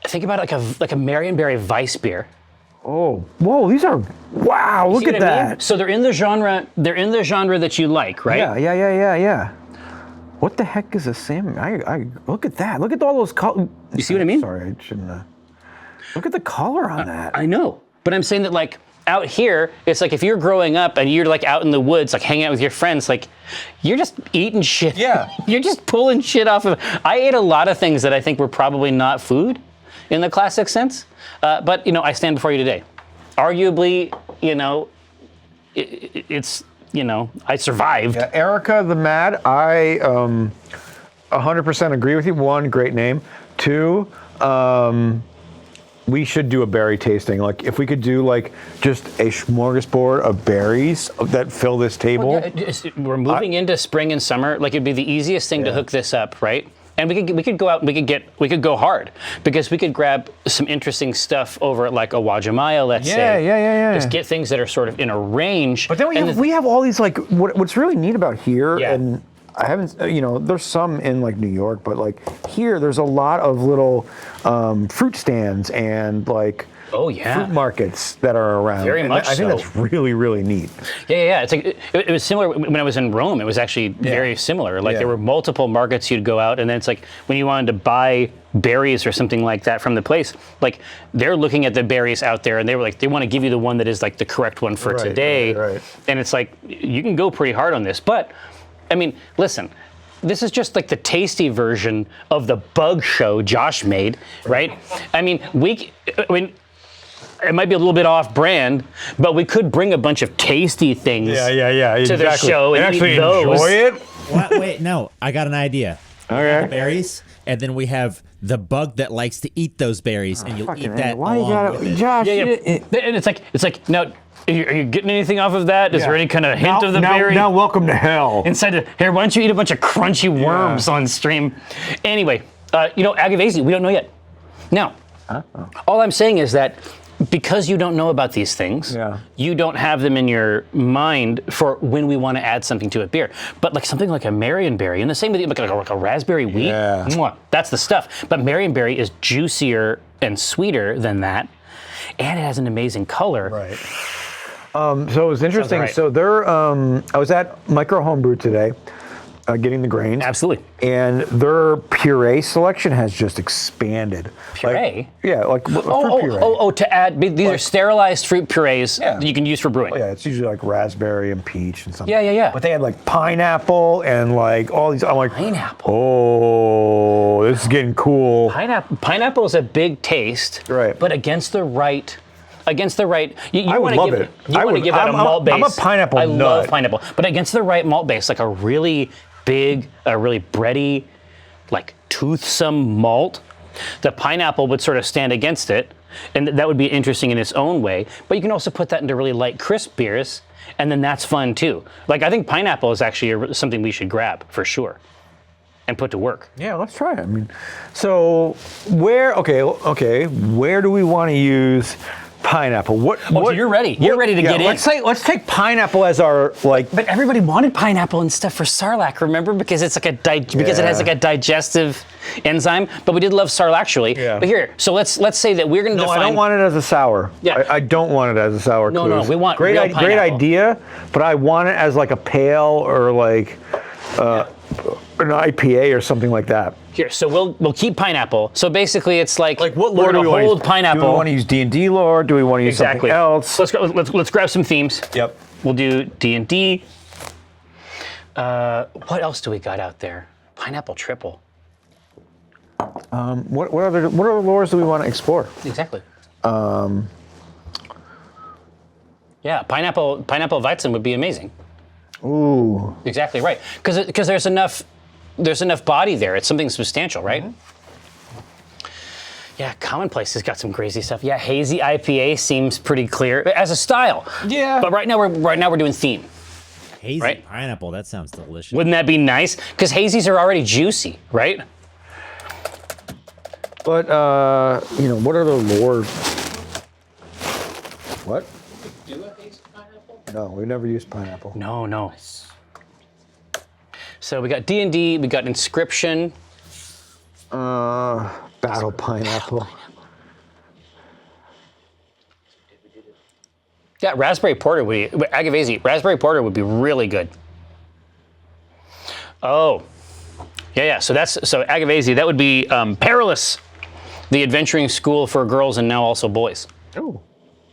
Speaker 1: think about it like a Marionberry Weiss beer.
Speaker 2: Oh, whoa! These are wow! Look
Speaker 1: See
Speaker 2: at
Speaker 1: what I
Speaker 2: that.
Speaker 1: mean? So they're in the genre. They're in the genre that you like, right?
Speaker 2: Yeah. What the heck is a salmon? I look at that. Look at all those colors.
Speaker 1: You see what I mean?
Speaker 2: Sorry, I shouldn't. Look at the color on that.
Speaker 1: I know, but I'm saying that like out here, it's like if you're growing up and you're like out in the woods, like hanging out with your friends, like you're just eating shit.
Speaker 2: Yeah.
Speaker 1: You're just pulling shit off of. I ate a lot of things that I think were probably not food in the classic sense, but you know, I stand before you today. Arguably, you know, it's you know, I survived.
Speaker 2: Yeah, Erica the Mad, I 100% agree with you. One, great name. Two, we should do a berry tasting. Like if we could do like just a smorgasbord of berries that fill this table.
Speaker 1: Well, yeah, we're moving into spring and summer. Like it'd be the easiest thing to hook this up, right? And we could go out. We could go hard because we could grab some interesting stuff over at like a Wajimaya, let's say.
Speaker 2: Yeah.
Speaker 1: Just get things that are sort of in a range.
Speaker 2: But then we have all these like what's really neat about here,
Speaker 1: Yeah.
Speaker 2: and I haven't, you know, there's some in like New York, but like here there's a lot of little fruit stands and like fruit markets that are around.
Speaker 1: Very
Speaker 2: and
Speaker 1: much
Speaker 2: I think
Speaker 1: so.
Speaker 2: that's really, really neat.
Speaker 1: Yeah. It's like it was similar when I was in Rome. It was actually very similar. Like there were multiple markets you'd go out, and then it's like when you wanted to buy berries or something like that from the place, like they're looking at the berries out there, and they were like, they want to give you the one that is like the correct one for today.
Speaker 2: Right.
Speaker 1: And it's like you can go pretty hard on this, but I mean, listen. This is just like the tasty version of the bug show Josh made, right? I mean, it might be a little bit off brand, but we could bring a bunch of tasty things to the show and
Speaker 2: actually
Speaker 1: eat those.
Speaker 2: enjoy it.
Speaker 3: Wait, no, I got an idea.
Speaker 2: Okay.
Speaker 3: The berries, and then we have the bug that likes to eat those berries, and you'll eat that
Speaker 2: Why you
Speaker 3: along
Speaker 2: gotta,
Speaker 3: with it.
Speaker 2: Josh?
Speaker 1: And it's like now, are you getting anything off of that? Is there any kind of hint of the berry?
Speaker 2: Now, welcome to hell.
Speaker 1: Inside here, why don't you eat a bunch of crunchy worms on stream? Anyway, you know, Agavesi, we don't know yet. Now, all I'm saying is that because you don't know about these things, you don't have them in your mind for when we want to add something to a beer. But like something like a Marionberry, and the same with like a raspberry wheat, that's the stuff. But Marionberry is juicier and sweeter than that, and it has an amazing color.
Speaker 2: Right. So it was interesting.
Speaker 1: right.
Speaker 2: So I was at Micro Homebrew today, getting the grains.
Speaker 1: Absolutely.
Speaker 2: And their puree selection has just expanded.
Speaker 1: Puree?
Speaker 2: Like fruit puree.
Speaker 1: To add, these are sterilized fruit purees that you can use for brewing.
Speaker 2: Oh, yeah, it's usually like raspberry and peach and something.
Speaker 1: Yeah.
Speaker 2: But they had like pineapple and like all these. I'm like,
Speaker 1: Pineapple.
Speaker 2: oh, this is getting cool.
Speaker 1: Pineapple is a big taste.
Speaker 2: Right.
Speaker 1: But against the right, you
Speaker 2: I would
Speaker 1: want to
Speaker 2: love
Speaker 1: give
Speaker 2: it.
Speaker 1: You want to give that a malt base.
Speaker 2: I'm a pineapple
Speaker 1: I
Speaker 2: nut.
Speaker 1: love pineapple, but against the right malt base, like a really big, a really bready, like toothsome malt, the pineapple would sort of stand against it, and that would be interesting in its own way. But you can also put that into really light, crisp beers, and then that's fun too. Like I think pineapple is actually something we should grab for sure, and put to work.
Speaker 2: Yeah, let's try it. I mean, so where do we want to use pineapple?
Speaker 1: So you're ready. You're ready to get in.
Speaker 2: Let's take pineapple as our like.
Speaker 1: But everybody wanted pineapple and stuff for Sarlacc, remember? Because it's like because it has like a digestive enzyme. But we did love Sarlacc actually.
Speaker 2: Yeah.
Speaker 1: But here, so let's say that we're going to define.
Speaker 2: I don't want it as a sour.
Speaker 1: Yeah.
Speaker 2: I don't want it as a sour.
Speaker 1: No, we want
Speaker 2: great
Speaker 1: real
Speaker 2: great
Speaker 1: pineapple.
Speaker 2: idea, but I want it as like a pale or like an IPA or something like that.
Speaker 1: Here, so we'll keep pineapple. So basically, it's like
Speaker 2: what
Speaker 1: we're
Speaker 2: lore do
Speaker 1: gonna
Speaker 2: we want to
Speaker 1: hold
Speaker 2: use?
Speaker 1: pineapple.
Speaker 2: Do we want to use D&D lore? Do we want to use
Speaker 1: Exactly.
Speaker 2: something else?
Speaker 1: Let's grab some themes.
Speaker 2: Yep.
Speaker 1: We'll do D&D. What else do we got out there? Pineapple triple.
Speaker 2: What other lures do we want to explore?
Speaker 1: Exactly. Yeah, pineapple Weizen would be amazing.
Speaker 2: Ooh.
Speaker 1: Exactly right. Because there's enough body there. It's something substantial, right? Yeah, Commonplace has got some crazy stuff. Yeah, hazy IPA seems pretty clear as a style.
Speaker 2: Yeah.
Speaker 1: But right now we're doing theme.
Speaker 3: Hazy
Speaker 1: Right?
Speaker 3: pineapple, that sounds delicious.
Speaker 1: Wouldn't that be nice? Because hazies are already juicy, right?
Speaker 2: But what are the lure? What?
Speaker 4: Do a hazy pineapple?
Speaker 2: No, we've never used pineapple.
Speaker 1: No. So we got D&D, we got Inscription.
Speaker 2: Battle pineapple.
Speaker 1: Yeah, Raspberry Porter Agavesi. Raspberry Porter would be really good. Oh, yeah. So Agavesi. That would be Perilous, the adventuring school for girls and now also boys.
Speaker 2: Oh,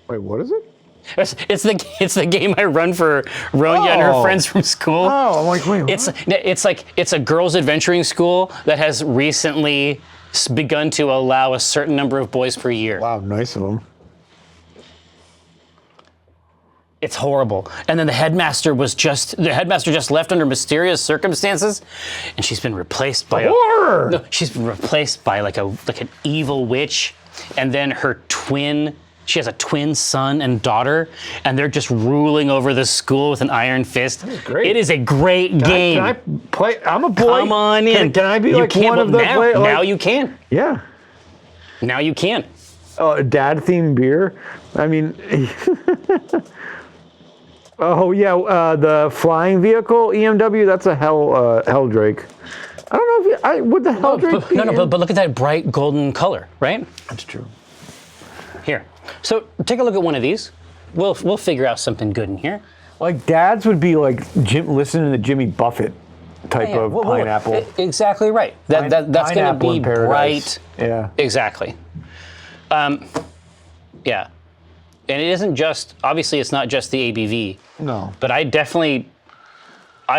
Speaker 2: wait, what is it?
Speaker 1: It's the game I run for Ronya and her friends from school.
Speaker 2: Oh, I'm like, wait, what?
Speaker 1: It's a girls' adventuring school that has recently begun to allow a certain number of boys per year.
Speaker 2: Wow, nice of them.
Speaker 1: It's horrible. And then the headmaster just left under mysterious circumstances, and she's been replaced by she's been replaced by like an evil witch, and then she has a twin son and daughter, and they're just ruling over the school with an iron fist.
Speaker 2: That's great.
Speaker 1: It is a great game.
Speaker 2: Can I play? I'm a boy.
Speaker 1: Come on in.
Speaker 2: Can I be
Speaker 1: You
Speaker 2: like
Speaker 1: can't,
Speaker 2: one of the
Speaker 1: now,
Speaker 2: play?
Speaker 1: now you can.
Speaker 2: Yeah.
Speaker 1: Now you can.
Speaker 2: Oh, dad themed beer. I mean. Oh yeah, the flying vehicle EMW. That's a Helldrake. I don't know if would the Helldrake be.
Speaker 1: No, but look at that bright golden color, right?
Speaker 2: That's true.
Speaker 1: Here. So take a look at one of these. We'll figure out something good in here.
Speaker 2: Like dads would be like listening to Jimmy Buffett type of pineapple.
Speaker 1: Exactly right. That's going to
Speaker 2: Pineapple
Speaker 1: be
Speaker 2: in paradise.
Speaker 1: bright.
Speaker 2: Yeah.
Speaker 1: Exactly. Yeah. And it isn't just, obviously it's not just the ABV.
Speaker 2: No.
Speaker 1: But I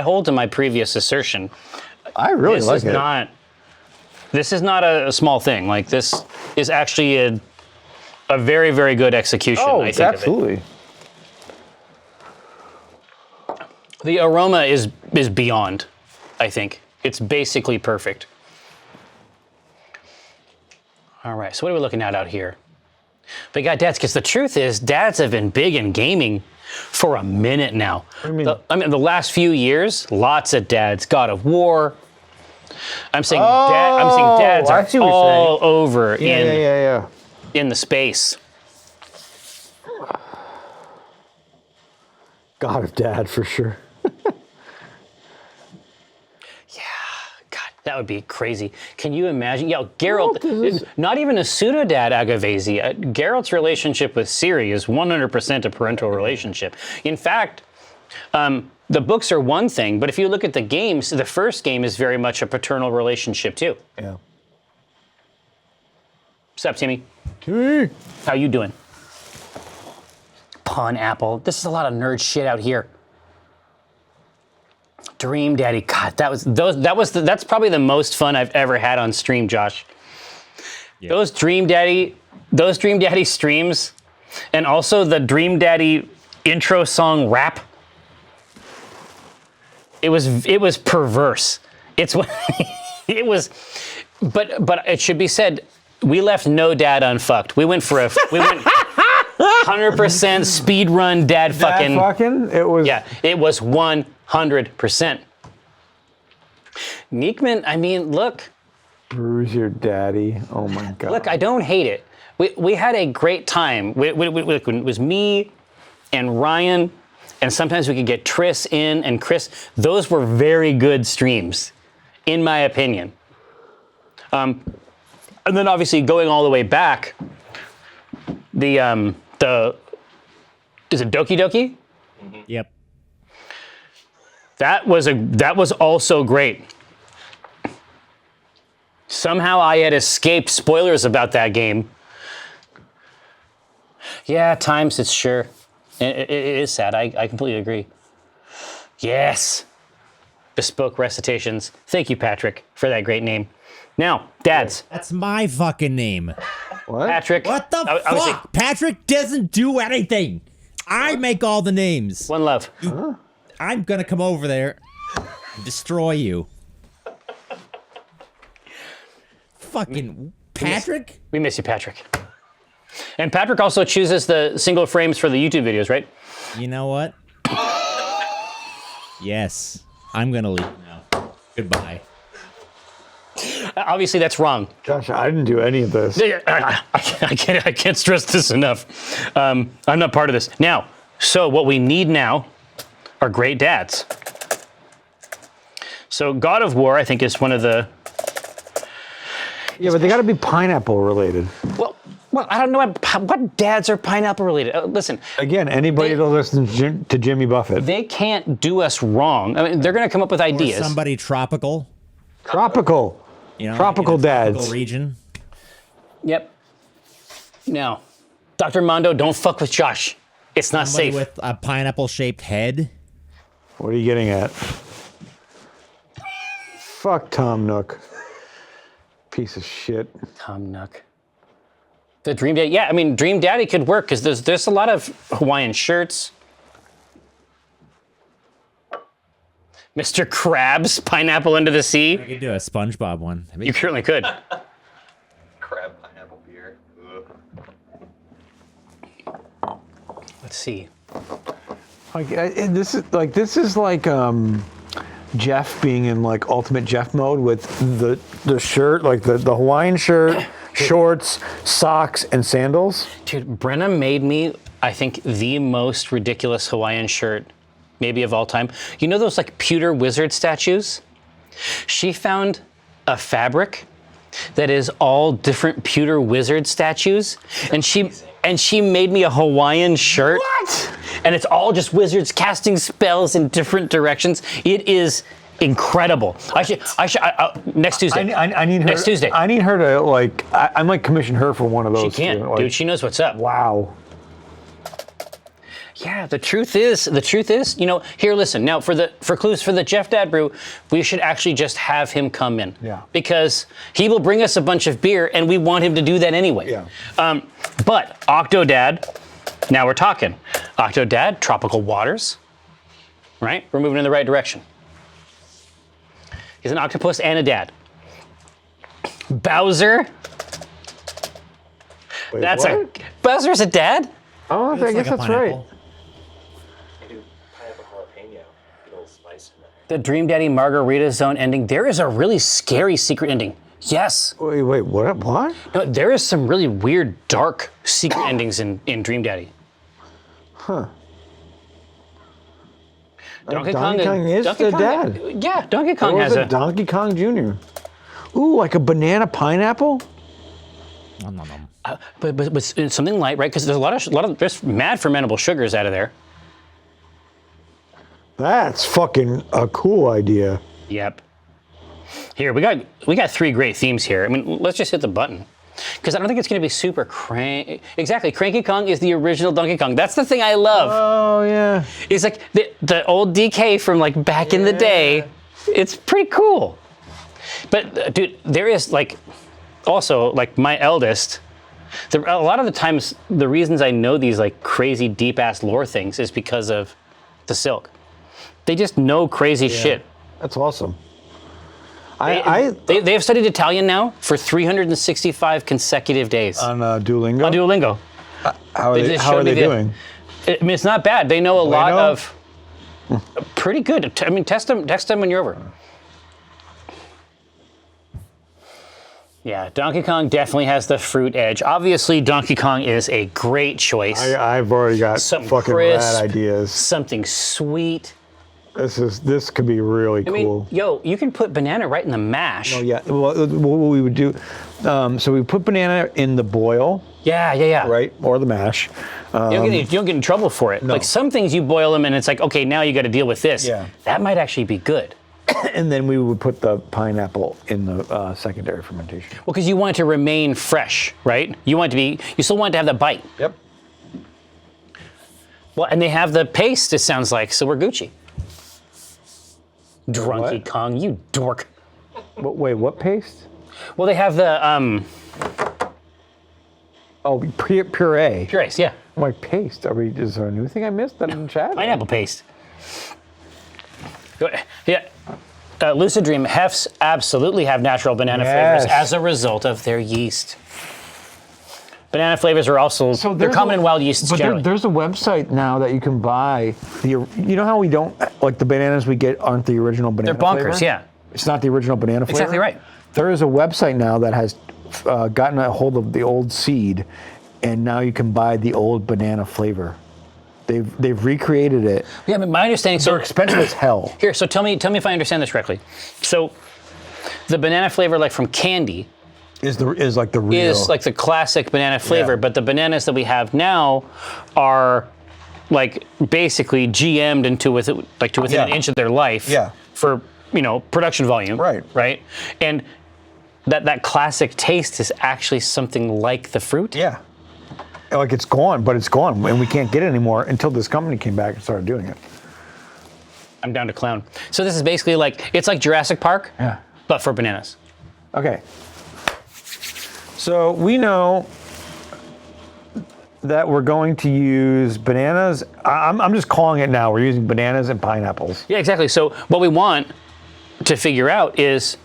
Speaker 1: hold to my previous assertion.
Speaker 2: I really like it.
Speaker 1: This is not a small thing. Like this is actually a very, very good execution, I think,
Speaker 2: absolutely.
Speaker 1: of it. The aroma is beyond, I think. It's basically perfect. All right, so what are we looking at out here? But you got dads, because the truth is, dads have been big in gaming for a minute now.
Speaker 2: What do you mean?
Speaker 1: The last few years, lots of dads. God of War. I'm saying dads are all over in the space.
Speaker 2: God of Dad for sure.
Speaker 1: That would be crazy. Can you imagine? Yeah, Geralt, not even a pseudo-dad Agavesi. Geralt's relationship with Ciri is 100% a parental relationship. In fact, the books are one thing, but if you look at the games, the first game is very much a paternal relationship too.
Speaker 2: Yeah.
Speaker 1: What's up, Timmy?
Speaker 2: Timmy.
Speaker 1: How you doing? Pun apple. This is a lot of nerd shit out here. Dream Daddy, God, that's probably the most fun I've ever had on stream, Josh. Yeah. Those Dream Daddy streams, and also the Dream Daddy intro song rap. It was perverse. It was, but it should be said, we left no dad unfucked. We went 100% speed run dad fucking.
Speaker 2: It was.
Speaker 1: Yeah, it was 100%. Neekman, I mean, look.
Speaker 2: Brews your daddy. Oh my God.
Speaker 1: Look, I don't hate it. We had a great time. When it was me and Ryan, and sometimes we could get Tris in and Chris. Those were very good streams, in my opinion. And then obviously going all the way back, is it Doki Doki?
Speaker 3: Mm-hmm. Yep.
Speaker 1: That was also great. Somehow I had escaped spoilers about that game. Yeah, at times it's sure. It is sad. I completely agree. Yes. bespoke recitations. Thank you, Patrick, for that great name. Now, dads.
Speaker 3: That's my fucking name.
Speaker 2: What?
Speaker 1: Patrick.
Speaker 3: What the
Speaker 1: obviously,
Speaker 3: fuck? Patrick doesn't do anything. I make all the names.
Speaker 1: One love.
Speaker 3: I'm gonna come over there and destroy you. Fucking Patrick?
Speaker 1: We miss you, Patrick. And Patrick also chooses the single frames for the YouTube videos, right?
Speaker 3: You know what? Yes. I'm gonna leave now. Goodbye.
Speaker 1: Obviously, that's wrong.
Speaker 2: Josh, I didn't do any of this.
Speaker 1: I can't stress this enough. I'm not part of this. Now, so what we need now are great dads. So God of War, I think, is one of the...
Speaker 2: Yeah, but they got to be pineapple related.
Speaker 1: Well, I don't know what dads are pineapple related. Listen.
Speaker 2: Again, anybody that'll listen to Jimmy Buffett.
Speaker 1: They can't do us wrong. I mean, they're going to come up with ideas.
Speaker 3: Or somebody tropical.
Speaker 2: Tropical.
Speaker 3: You know,
Speaker 2: tropical
Speaker 3: in a
Speaker 2: dads.
Speaker 3: tropical region.
Speaker 1: Yep. Now, Dr. Mondo, don't fuck with Josh. It's not
Speaker 3: Somebody
Speaker 1: safe.
Speaker 3: with a pineapple-shaped head.
Speaker 2: What are you getting at? Fuck Tom Nook. Piece of shit.
Speaker 1: Tom Nook. The Dream Daddy. Yeah, I mean, Dream Daddy could work because there's a lot of Hawaiian shirts. Mr. Krabs, Pineapple Under the Sea.
Speaker 3: I could do a SpongeBob one.
Speaker 1: You certainly could.
Speaker 4: Crab pineapple beer. Ugh.
Speaker 1: Let's see.
Speaker 2: Like this is like Jeff being in like ultimate Jeff mode with the shirt, like the Hawaiian shirt, shorts, socks, and sandals.
Speaker 1: Dude, Brenna made me, I think, the most ridiculous Hawaiian shirt maybe of all time. You know those like pewter wizard statues? She found a fabric that is all different pewter wizard statues, and she made me a Hawaiian shirt.
Speaker 2: What?
Speaker 1: And it's all just wizards casting spells in different directions. It is incredible. I should next Tuesday.
Speaker 2: I need her.
Speaker 1: Next Tuesday.
Speaker 2: I need her to like. I might commission her for one of those.
Speaker 1: She can,
Speaker 2: too. Like,
Speaker 1: dude. She knows what's up.
Speaker 2: Wow.
Speaker 1: Yeah, the truth is, you know, here, listen, now for clues for the Jeff Dad Brew, we should actually just have him come in.
Speaker 2: Yeah.
Speaker 1: Because he will bring us a bunch of beer and we want him to do that anyway.
Speaker 2: Yeah.
Speaker 1: But Octodad, now we're talking. Octodad, tropical waters, right? We're moving in the right direction. He's an octopus and a dad. Bowser.
Speaker 2: Wait,
Speaker 1: That's
Speaker 2: what?
Speaker 1: Bowser's a dad?
Speaker 2: Oh, I guess that's right.
Speaker 4: I do pineapple jalapeno. Good old spice in there.
Speaker 1: The Dream Daddy Margarita Zone ending. There is a really scary secret ending. Yes.
Speaker 2: Wait, what? What?
Speaker 1: No, there is some really weird, dark secret endings in Dream Daddy.
Speaker 2: Huh.
Speaker 1: Donkey
Speaker 2: Kong is
Speaker 1: Donkey
Speaker 2: the
Speaker 1: Kong,
Speaker 2: dad.
Speaker 1: Yeah, Donkey Kong
Speaker 2: Or
Speaker 1: has
Speaker 2: was
Speaker 1: a.
Speaker 2: it Donkey Kong Jr.? Ooh, like a banana pineapple?
Speaker 3: Nom, nom, nom.
Speaker 1: But with something light, right? Because there's a lot of there's mad fermentable sugars out of there.
Speaker 2: That's fucking a cool idea.
Speaker 1: Yep. Here we got three great themes here. I mean, let's just hit the button. Because I don't think it's going to be super cranky. Exactly, Cranky Kong is the original Donkey Kong. That's the thing I love.
Speaker 2: Oh yeah.
Speaker 1: It's like the old DK from like back in the day. It's pretty cool. But dude, there is like also like my eldest. A lot of the times, the reasons I know these like crazy deep ass lore things is because of the Silk. They just know crazy shit.
Speaker 2: That's awesome.
Speaker 1: They have studied Italian now for 365 consecutive days.
Speaker 2: On Duolingo.
Speaker 1: On Duolingo.
Speaker 2: How are they,
Speaker 1: just showed me
Speaker 2: doing?
Speaker 1: I mean, it's not bad. They know a lot
Speaker 2: know?
Speaker 1: of. Pretty good. I mean, text them when you're over. Yeah, Donkey Kong definitely has the fruit edge. Obviously, Donkey Kong is a great choice.
Speaker 2: I've already got
Speaker 1: Something
Speaker 2: fucking
Speaker 1: crisp,
Speaker 2: rad ideas.
Speaker 1: Something sweet.
Speaker 2: This could be really
Speaker 1: I mean,
Speaker 2: cool.
Speaker 1: yo, you can put banana right in the mash.
Speaker 2: Oh yeah. Well, what we would do, so we put banana in the boil,
Speaker 1: Yeah.
Speaker 2: right, or the mash.
Speaker 1: You don't get in trouble for it. Like some things you boil them and it's like, okay, now you got to deal with this.
Speaker 2: Yeah.
Speaker 1: That might actually be good.
Speaker 2: And then we would put the pineapple in the secondary fermentation.
Speaker 1: Well, because you want it to remain fresh, right? You still want it to have the bite.
Speaker 2: Yep.
Speaker 1: Well, and they have the paste, it sounds like, so we're Gucci. Drunky
Speaker 2: What?
Speaker 1: Kong, you dork.
Speaker 2: Wait, what paste?
Speaker 1: Well, they have the
Speaker 2: Oh, puree.
Speaker 1: purees, yeah.
Speaker 2: I'm like, paste. Is there a new thing I missed that in chat?
Speaker 1: Pineapple paste. Yeah. Lucid Dream hefts absolutely have natural banana flavors as a result of their yeast. Banana flavors are also they're common in wild yeasts generally.
Speaker 2: There's a website now that you can buy. You know how we don't like the bananas we get aren't the original banana.
Speaker 1: They're bonkers,
Speaker 2: flavor?
Speaker 1: yeah.
Speaker 2: It's not the original banana flavor.
Speaker 1: Exactly right.
Speaker 2: There is a website now that has gotten a hold of the old seed, and now you can buy the old banana flavor. They've recreated it.
Speaker 1: Yeah, but my understanding.
Speaker 2: They're expensive as hell.
Speaker 1: Here, so tell me if I understand this correctly. So, the banana flavor, like from candy,
Speaker 2: Is like the real.
Speaker 1: is like the classic banana flavor,
Speaker 2: Yeah.
Speaker 1: but the bananas that we have now are like basically GM'd to within an inch of their life.
Speaker 2: Yeah.
Speaker 1: For production volume.
Speaker 2: Right.
Speaker 1: Right. And that classic taste is actually something like the fruit.
Speaker 2: Yeah. Like it's gone, but it's gone, and we can't get it anymore until this company came back and started doing it.
Speaker 1: I'm down to clown. So this is basically it's like Jurassic Park,
Speaker 2: Yeah.
Speaker 1: but for bananas.
Speaker 2: Okay. So we know that we're going to use bananas. I'm just calling it now. We're using bananas and pineapples.
Speaker 1: Yeah, exactly. So what we want to figure out is,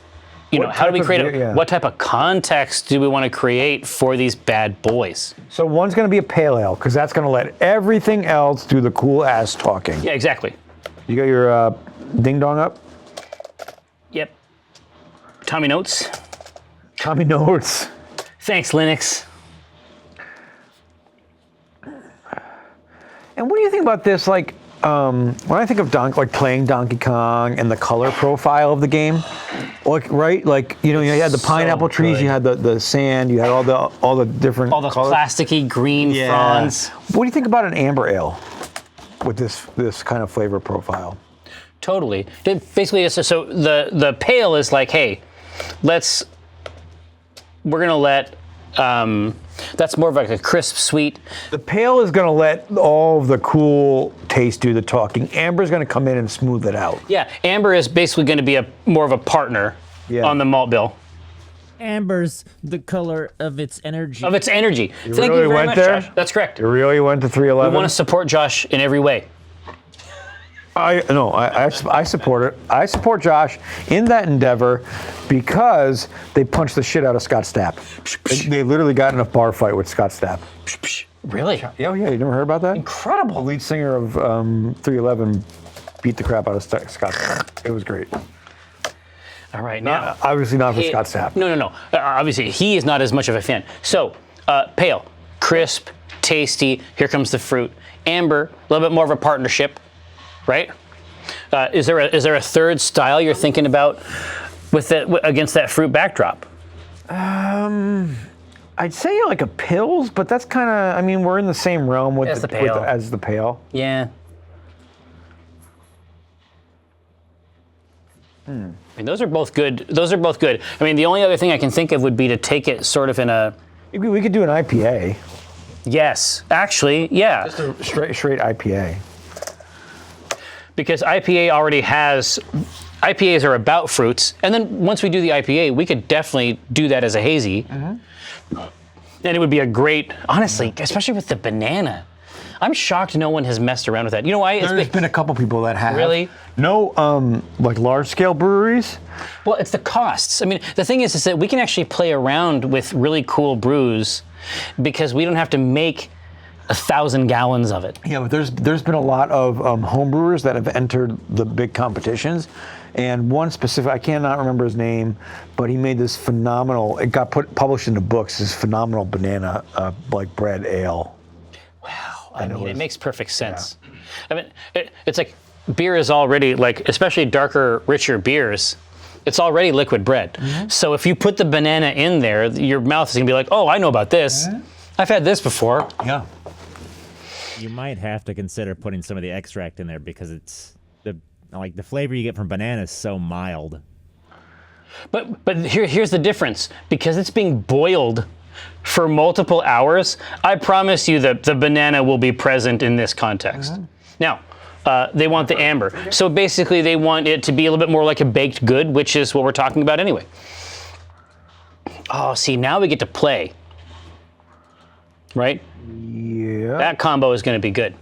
Speaker 2: What
Speaker 1: how do we
Speaker 2: type of
Speaker 1: create
Speaker 2: beer- yeah.
Speaker 1: what type of context do we want to create for these bad boys?
Speaker 2: So one's going to be a pale ale because that's going to let everything else do the cool ass talking.
Speaker 1: Yeah, exactly.
Speaker 2: You got your ding dong up?
Speaker 1: Yep. Tommy notes.
Speaker 2: Tommy notes.
Speaker 1: Thanks, Linux.
Speaker 2: And what do you think about this? Like, when I think of playing Donkey Kong and the color profile of the game, right? You had the pineapple trees,
Speaker 1: good.
Speaker 2: you had the sand, you had all the different
Speaker 1: All the
Speaker 2: colors.
Speaker 1: plasticky green fronds.
Speaker 2: What do you think about an amber ale with this kind of flavor profile?
Speaker 1: Totally. Basically, so the pale is like, hey, we're gonna let that's more of like a crisp, sweet.
Speaker 2: The pale is going to let all of the cool taste do the talking. Amber's going to come in and smooth it out.
Speaker 1: Yeah, amber is basically going to be more of a partner on the malt bill.
Speaker 3: Amber's the color of its energy.
Speaker 1: Of its energy. Thank
Speaker 2: really
Speaker 1: you very
Speaker 2: went
Speaker 1: much,
Speaker 2: there?
Speaker 1: Josh. That's correct.
Speaker 2: You really went to
Speaker 1: We
Speaker 2: 311?
Speaker 1: want to support Josh in every way.
Speaker 2: I support it. I support Josh in that endeavor because they punched the shit out of Scott Stapp. They literally got in a bar fight with Scott Stapp.
Speaker 1: Really?
Speaker 2: Yeah, you never heard about that?
Speaker 1: Incredible.
Speaker 2: The lead singer of 311 beat the crap out of Scott Stapp. It was great.
Speaker 1: All right, now.
Speaker 2: Obviously not for Scott Stapp.
Speaker 1: No. Obviously, he is not as much of a fan. So, pale, crisp, tasty. Here comes the fruit. Amber, a little bit more of a partnership, right? Is there a third style you're thinking about against that fruit backdrop?
Speaker 2: I'd say like a Pils, but that's kind of, we're in the same realm with
Speaker 1: As the pale.
Speaker 2: as the pale.
Speaker 1: Yeah. Those are both good. The only other thing I can think of would be to take it sort of in a.
Speaker 2: Maybe we could do an IPA.
Speaker 1: Yes, actually, yeah.
Speaker 2: Just a straight IPA.
Speaker 1: Because IPAs are about fruits, and then once we do the IPA, we could definitely do that as a hazy. And it would be a great, honestly, especially with the banana. I'm shocked no one has messed around with that. You know why?
Speaker 2: There's been a couple people that have.
Speaker 1: Really?
Speaker 2: No, like large scale breweries.
Speaker 1: Well, it's the costs. The thing is that we can actually play around with really cool brews because we don't have to make 1,000 gallons of it.
Speaker 2: Yeah, but there's been a lot of home brewers that have entered the big competitions, and one specific, I cannot remember his name, but he made this phenomenal. It got published into books. This phenomenal banana bread ale.
Speaker 1: Wow, it makes perfect sense. Yeah. It's like beer is already especially darker, richer beers. It's already liquid bread. So if you put the banana in there, your mouth is gonna be like, oh, I know about this. I've had this before.
Speaker 2: Yeah.
Speaker 3: You might have to consider putting some of the extract in there because it's the flavor you get from banana is so mild.
Speaker 1: But here's the difference. Because it's being boiled for multiple hours, I promise you that the banana will be present in this context. Now, They want the amber. So basically, they want it to be a little bit more like a baked good, which is what we're talking about anyway. Oh, see, now we get to play. Right?
Speaker 2: Yeah.
Speaker 1: That combo is going to be good.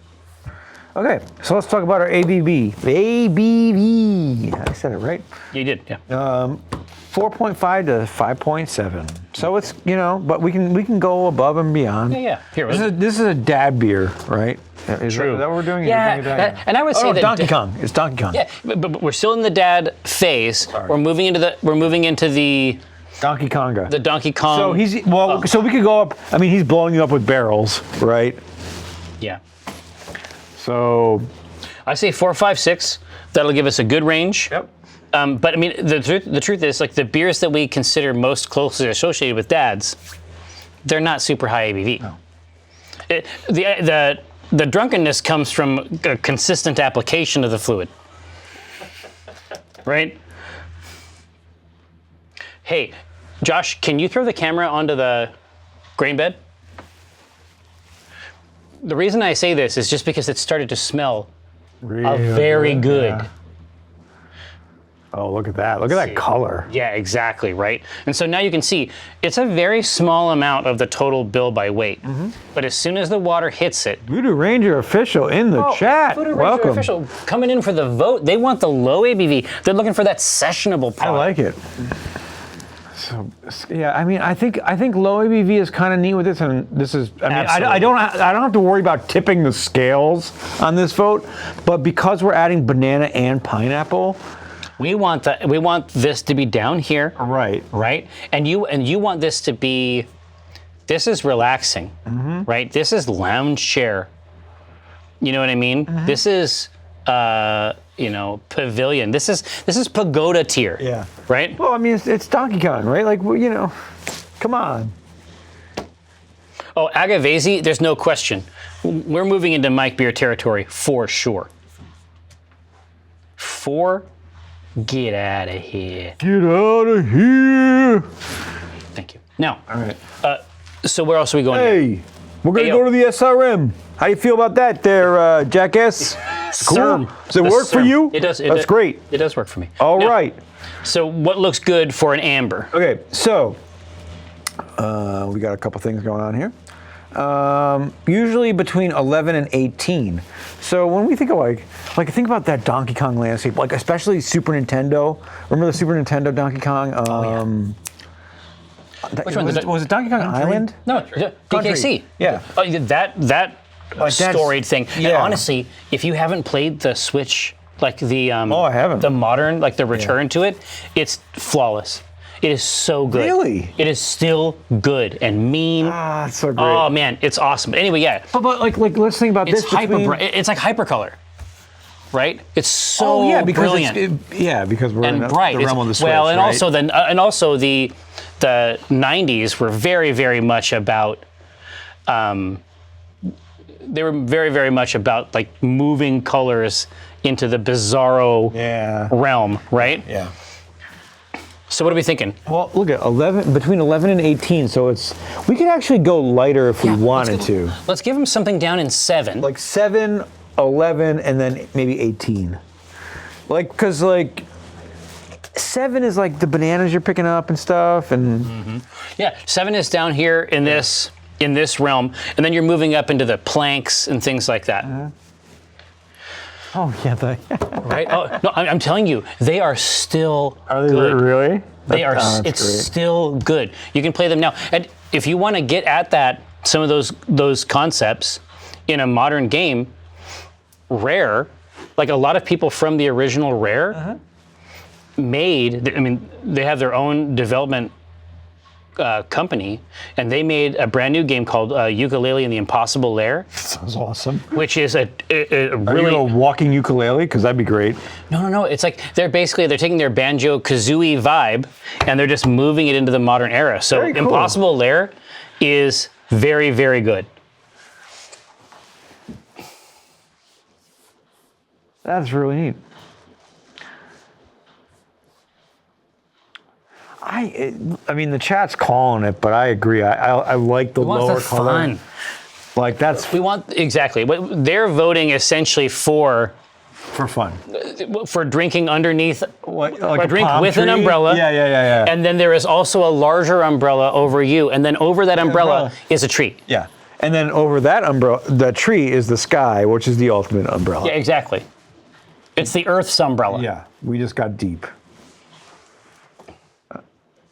Speaker 2: Okay, so let's talk about our ABV. ABV. I said it right.
Speaker 1: You did, yeah.
Speaker 2: 4.5 to 5.7. So it's, but we can go above and beyond.
Speaker 1: Yeah. Here,
Speaker 2: This is a dad beer, right? Is
Speaker 1: True.
Speaker 2: that what we're doing?
Speaker 1: Yeah, and I would say that
Speaker 2: Donkey Kong. It's Donkey Kong.
Speaker 1: Yeah, but we're still in the dad phase. We're moving into the
Speaker 2: Donkey Konga.
Speaker 1: the Donkey Kong.
Speaker 2: So so we could go up. I mean, he's blowing you up with barrels, right?
Speaker 1: Yeah.
Speaker 2: So
Speaker 1: I say 4, 5, 6. That'll give us a good range.
Speaker 2: Yep.
Speaker 1: But I mean, the truth is, like the beers that we consider most closely associated with dads, they're not super high ABV.
Speaker 2: No.
Speaker 1: The drunkenness comes from a consistent application of the fluid. Right? Hey, Josh, can you throw the camera onto the grain bed? The reason I say this is just because it started to smell very good.
Speaker 2: Yeah. Oh, look at that. Look at that color.
Speaker 1: Yeah, exactly, right? And so now you can see it's a very small amount of the total bill by weight. But as soon as the water hits it,
Speaker 2: Voodoo Ranger official in the chat.
Speaker 1: Voodoo Ranger
Speaker 2: Welcome.
Speaker 1: Official coming in for the vote. They want the low ABV. They're looking for that sessionable
Speaker 2: I
Speaker 1: product.
Speaker 2: like it. So yeah, I mean, I think low ABV is kind of neat with this, and this is. I mean, I don't have to worry about tipping the scales on this vote, but because we're adding banana and pineapple,
Speaker 1: We want this to be down here,
Speaker 2: right?
Speaker 1: right? And you want this to be. This is relaxing, right? This is lounge chair. You know what I mean? This is. Pavilion. This is pagoda tier.
Speaker 2: Yeah.
Speaker 1: Right?
Speaker 2: Well, I mean, it's Donkey Kong, right? Like, come on.
Speaker 1: Oh, Agavesi, there's no question. We're moving into Mike Beer territory for sure. Get out of here.
Speaker 2: Get out of here.
Speaker 1: Thank you. Now,
Speaker 2: All right.
Speaker 1: so where else are we going? here?
Speaker 2: Hey, we're gonna
Speaker 1: Hey,
Speaker 2: go
Speaker 1: yo.
Speaker 2: to the SRM. How do you feel about that, there, jackass? Cool.
Speaker 1: CERM.
Speaker 2: Does it
Speaker 1: The
Speaker 2: work for
Speaker 1: CERM.
Speaker 2: you?
Speaker 1: It does.
Speaker 2: That's great.
Speaker 1: It does work for me.
Speaker 2: All
Speaker 1: Now,
Speaker 2: right.
Speaker 1: So what looks good for an amber?
Speaker 2: Okay, so we got a couple things going on here. Usually between 11 and 18. So when we think of think about that Donkey Kong landscape, like especially Super Nintendo. Remember the Super Nintendo Donkey Kong?
Speaker 1: Which one?
Speaker 2: Was it Donkey Kong Island?
Speaker 1: No, DKC.
Speaker 2: Yeah.
Speaker 1: That
Speaker 2: that's-
Speaker 1: storied thing.
Speaker 2: yeah.
Speaker 1: And honestly, if you haven't played the Switch, like the
Speaker 2: I haven't.
Speaker 1: the modern, like the return to it, it's flawless. It is so good.
Speaker 2: Really?
Speaker 1: It is still good and mean.
Speaker 2: Ah, it's so great.
Speaker 1: Oh man, it's awesome. But anyway, yeah,
Speaker 2: But like let's think about
Speaker 1: it's
Speaker 2: this.
Speaker 1: it's like hypercolor, right? It's so brilliant
Speaker 2: because we're in
Speaker 1: and bright.
Speaker 2: the realm of the Switch,
Speaker 1: well, and
Speaker 2: right?
Speaker 1: also the 90s were very, very much about. They were very, very much about like moving colors into the bizarro realm, right?
Speaker 2: Yeah.
Speaker 1: So what are we thinking?
Speaker 2: Well, look at between 11 and 18. So we could actually go lighter if we wanted to.
Speaker 1: Let's give them something down in 7.
Speaker 2: Like 7, 11, and then maybe 18. Because 7 is like the bananas you're picking up and stuff, and
Speaker 1: Yeah, 7 is down here in this realm, and then you're moving up into the planks and things like that.
Speaker 2: oh yeah,
Speaker 1: Right? Oh no, I'm telling you, they are still
Speaker 2: are they
Speaker 1: good.
Speaker 2: really?
Speaker 1: They are.
Speaker 2: That's
Speaker 1: It's
Speaker 2: great.
Speaker 1: still good. You can play them now, and if you want to get at some of those concepts in a modern game, Rare, like a lot of people from the original Rare, made. I mean, they have their own development company, and they made a brand new game called Ukulele and the Impossible Lair,
Speaker 2: Sounds awesome.
Speaker 1: which is a
Speaker 2: Are
Speaker 1: really
Speaker 2: you a walking ukulele? Because that'd be great.
Speaker 1: No. It's like they're taking their banjo kazooie vibe and they're just moving it into the modern era. So
Speaker 2: Very cool.
Speaker 1: Impossible Lair is very, very good.
Speaker 2: That's really neat. I mean, the chat's calling it, but I agree. I like the
Speaker 1: We want
Speaker 2: lower
Speaker 1: the
Speaker 2: color.
Speaker 1: fun.
Speaker 2: Like that's
Speaker 1: We want exactly what they're voting essentially for
Speaker 2: for fun.
Speaker 1: for drinking underneath,
Speaker 2: Like
Speaker 1: or
Speaker 2: a
Speaker 1: drink
Speaker 2: palm
Speaker 1: with an
Speaker 2: tree?
Speaker 1: umbrella.
Speaker 2: Yeah.
Speaker 1: And then there is also a larger umbrella over you, and then over that umbrella is a tree.
Speaker 2: Yeah. And then over that umbrella, the tree is the sky, which is the ultimate umbrella.
Speaker 1: Yeah, exactly. It's the Earth's umbrella.
Speaker 2: Yeah, we just got deep.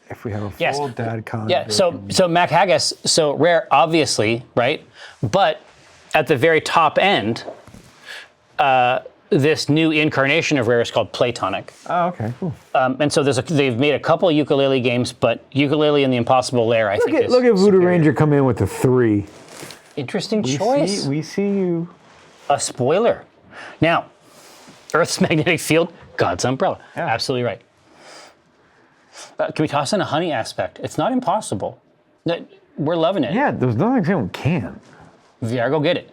Speaker 2: If we have a
Speaker 1: Yes.
Speaker 2: full dad con.
Speaker 1: Yeah. So Mac Haggis, so rare, obviously, right? But at the very top end, this new incarnation of rare is called Platonic.
Speaker 2: Oh, okay. Cool.
Speaker 1: And so they've made a couple ukulele games, but Ukulele and the Impossible Lair, I think, is
Speaker 2: Look at Voodoo
Speaker 1: superior.
Speaker 2: Ranger come in with a 3.
Speaker 1: Interesting choice.
Speaker 2: We see you.
Speaker 1: A spoiler. Now, Earth's magnetic field, God's umbrella.
Speaker 2: Yeah.
Speaker 1: Absolutely right. Can we toss in a honey aspect? It's not impossible. We're loving it.
Speaker 2: Yeah, there's nothing saying we can't.
Speaker 1: VR, go get it.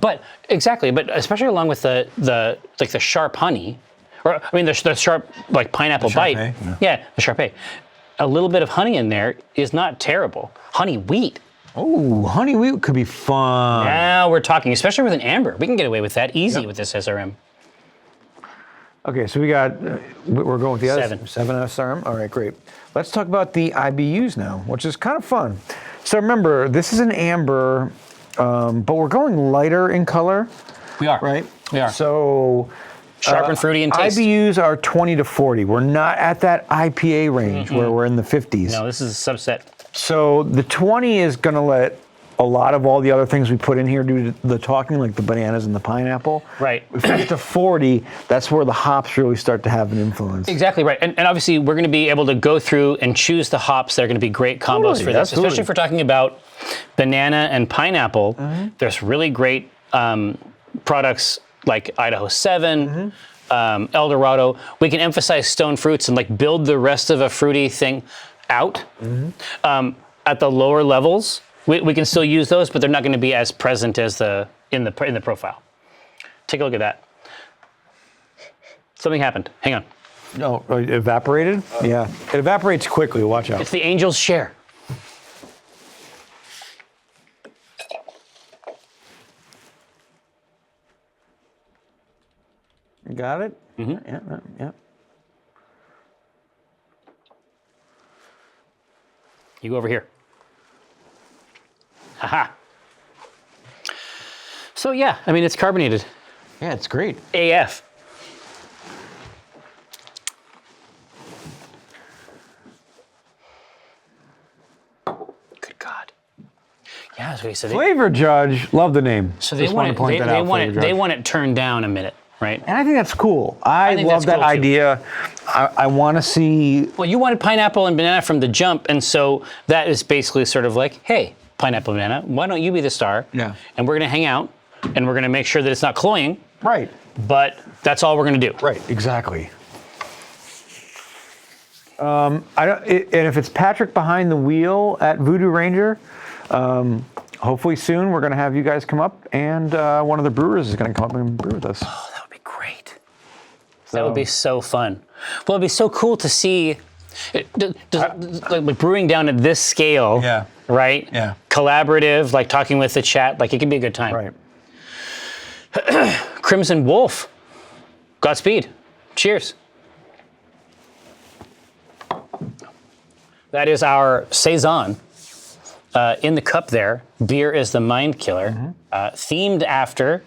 Speaker 1: But exactly, but especially along with the sharp honey, or I mean the sharp like pineapple bite.
Speaker 2: Sharpay,
Speaker 1: Yeah, the Sharpay. A little bit of honey in there is not terrible. Honey wheat.
Speaker 2: Oh, honey wheat could be fun.
Speaker 1: Now we're talking, especially with an amber. We can get away with that easy with this SRM.
Speaker 2: Okay, so we got, we're going with the other
Speaker 1: 7
Speaker 2: SRM. All right, great. Let's talk about the IBUs now, which is kind of fun. So remember, this is an amber, but we're going lighter in color,
Speaker 1: We are.
Speaker 2: right?
Speaker 1: We are.
Speaker 2: So
Speaker 1: Sharp and fruity in taste.
Speaker 2: IBUs are 20 to 40. We're not at that IPA range where we're in the 50s.
Speaker 1: No, this is a subset.
Speaker 2: So the 20 is going to let a lot of all the other things we put in here do the talking, like the bananas and the pineapple.
Speaker 1: Right.
Speaker 2: If we get to 40, that's where the hops really start to have an influence.
Speaker 1: Exactly right. And obviously, we're going to be able to go through and choose the hops that are going to be great combos
Speaker 2: Totally,
Speaker 1: for this,
Speaker 2: absolutely.
Speaker 1: especially if we're talking about banana and pineapple. There's really great products like Idaho 7, El Dorado. We can emphasize stone fruits and like build the rest of a fruity thing out. At the lower levels, we can still use those, but they're not going to be as present as in the profile. Take a look at that. Something happened. Hang on.
Speaker 2: No, it evaporated? Yeah. It evaporates quickly. Watch out.
Speaker 1: It's the angel's share.
Speaker 2: You got it? Yeah.
Speaker 1: You go over here. Haha. So yeah, I mean, it's carbonated.
Speaker 2: Yeah, it's great.
Speaker 1: AF. Good God. Yeah, that's what he said.
Speaker 2: Flavor Judge, love the name.
Speaker 1: So they
Speaker 2: Just
Speaker 1: want
Speaker 2: wanted
Speaker 1: it.
Speaker 2: to point that out, Flavor
Speaker 1: They
Speaker 2: Judge.
Speaker 1: want it turned down a minute, right?
Speaker 2: And I think that's cool. I
Speaker 1: think
Speaker 2: love
Speaker 1: that's
Speaker 2: that
Speaker 1: cool, too.
Speaker 2: idea. I want to see.
Speaker 1: Well, you wanted pineapple and banana from the jump, and so that is basically sort of like, hey, pineapple and banana, why don't you be the star?
Speaker 2: Yeah.
Speaker 1: And we're gonna hang out, and we're gonna make sure that it's not cloying,
Speaker 2: Right.
Speaker 1: but that's all we're gonna do.
Speaker 2: Right. Exactly. And if it's Patrick behind the wheel at Voodoo Ranger, hopefully soon we're going to have you guys come up, and one of the brewers is going to come up and brew with us.
Speaker 1: Oh, that would be great. That would be so fun. Well, it'd be so cool to see like brewing down at this scale.
Speaker 2: Yeah.
Speaker 1: Right?
Speaker 2: Yeah.
Speaker 1: Collaborative, like talking with the chat, like it could be a good time.
Speaker 2: Right.
Speaker 1: Crimson Wolf. Godspeed. Cheers. That is our Saison. In the cup there, beer is the mind killer, themed after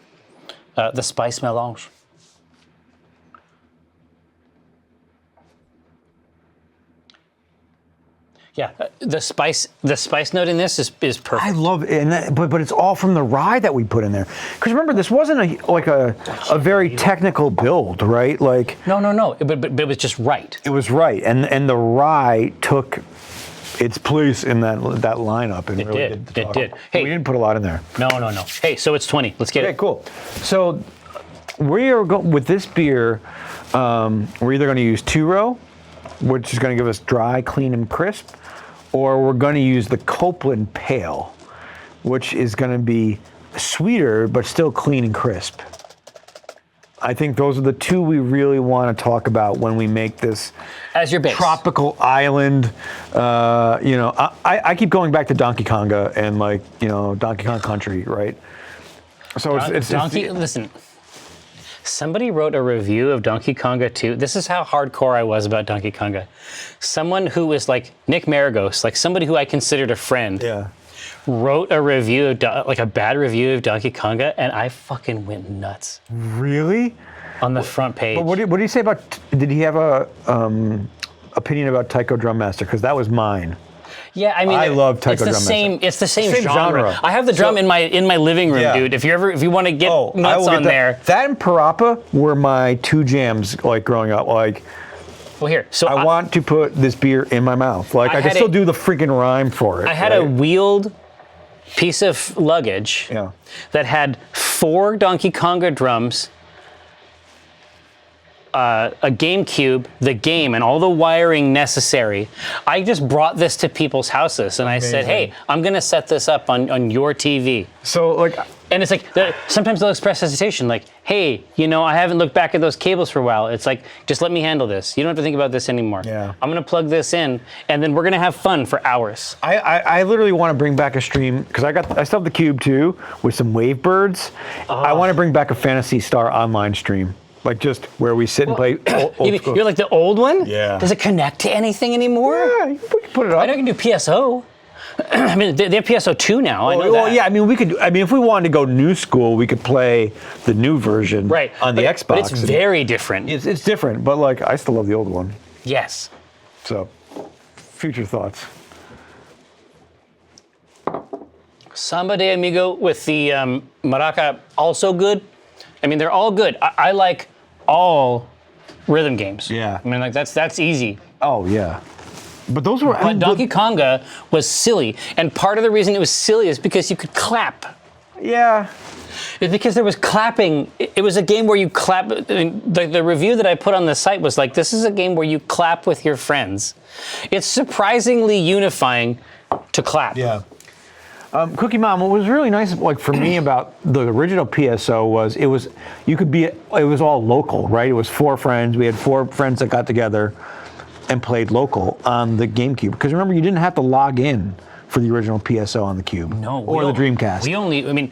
Speaker 1: the spice melange. Yeah, the spice note in this is perfect.
Speaker 2: I love it, and but it's all from the rye that we put in there. Because remember, this wasn't a very technical build, right? Like
Speaker 1: No, but it was just right.
Speaker 2: it was right, and the rye took its place in that lineup and
Speaker 1: It
Speaker 2: really
Speaker 1: did.
Speaker 2: did the
Speaker 1: It
Speaker 2: talking.
Speaker 1: did. Hey.
Speaker 2: We didn't put a lot in there.
Speaker 1: No. Hey, so it's 20. Let's get
Speaker 2: Okay,
Speaker 1: it.
Speaker 2: cool. So we are going with this beer. We're either going to use two-row, which is going to give us dry, clean, and crisp, or we're going to use the Copeland Pale, which is going to be sweeter but still clean and crisp. I think those are the two we really want to talk about when we make this
Speaker 1: As your base.
Speaker 2: tropical island. I keep going back to Donkey Konga and Donkey Kong Country, right? So it's
Speaker 1: Donkey, listen. Somebody wrote a review of Donkey Konga 2. This is how hardcore I was about Donkey Konga. Someone who was like Nick Maragos, like somebody who I considered a friend, wrote a review of like a bad review of Donkey Konga, and I fucking went nuts.
Speaker 2: Really?
Speaker 1: On the front page.
Speaker 2: But what did he say about? Did he have a opinion about Taiko Drum Master? Because that was mine.
Speaker 1: Yeah, I mean,
Speaker 2: I love Taiko
Speaker 1: it's the
Speaker 2: Drum
Speaker 1: same.
Speaker 2: Master.
Speaker 1: It's the same,
Speaker 2: Same
Speaker 1: genre.
Speaker 2: genre.
Speaker 1: I have the drum in my living room, dude. If you want to get nuts on there.
Speaker 2: That and Parappa were my two jams, like growing up. Like,
Speaker 1: well, here. So
Speaker 2: I want to put this beer in my mouth. Like, I can still do the freaking rhyme for it.
Speaker 1: I had a wheeled piece of luggage that had 4 Donkey Konga drums, a GameCube, the game, and all the wiring necessary. I just brought this to people's houses, and I said, "Hey, I'm gonna set this up on your TV."
Speaker 2: So like,
Speaker 1: and it's like sometimes they'll express hesitation, like, "Hey, I haven't looked back at those cables for a while." It's like, just let me handle this. You don't have to think about this anymore.
Speaker 2: Yeah.
Speaker 1: I'm gonna plug this in, and then we're gonna have fun for hours.
Speaker 2: I literally want to bring back a stream because I still have the Cube too with some Wavebirds. I want to bring back a Phantasy Star online stream. Like just where we sit and play old school.
Speaker 1: You're like the old one?
Speaker 2: Yeah.
Speaker 1: Does it connect to anything anymore?
Speaker 2: Yeah, we can put it up.
Speaker 1: I know you can do PSO. I mean, they have PSO 2 now. I know that.
Speaker 2: Well, yeah. I mean, if we wanted to go new school, we could play the new version on the Xbox.
Speaker 1: But it's very different.
Speaker 2: It's different, but like I still love the old one.
Speaker 1: Yes.
Speaker 2: So, future thoughts.
Speaker 1: Samba de Amigo with the maraca, also good. I mean, they're all good. I like all rhythm games.
Speaker 2: Yeah.
Speaker 1: I mean, like that's easy.
Speaker 2: Oh yeah. But those were.
Speaker 1: But Donkey Konga was silly, and part of the reason it was silly is because you could clap.
Speaker 2: Yeah.
Speaker 1: It's because there was clapping. It was a game where you clap. The review that I put on the site was like, this is a game where you clap with your friends. It's surprisingly unifying to clap.
Speaker 2: Yeah. Cookie Mom, what was really nice, like for me about the original PSO was it was all local, right? It was 4 friends. We had 4 friends that got together and played local on the GameCube. Because remember, you didn't have to log in for the original PSO on the Cube.
Speaker 1: No.
Speaker 2: Or the Dreamcast.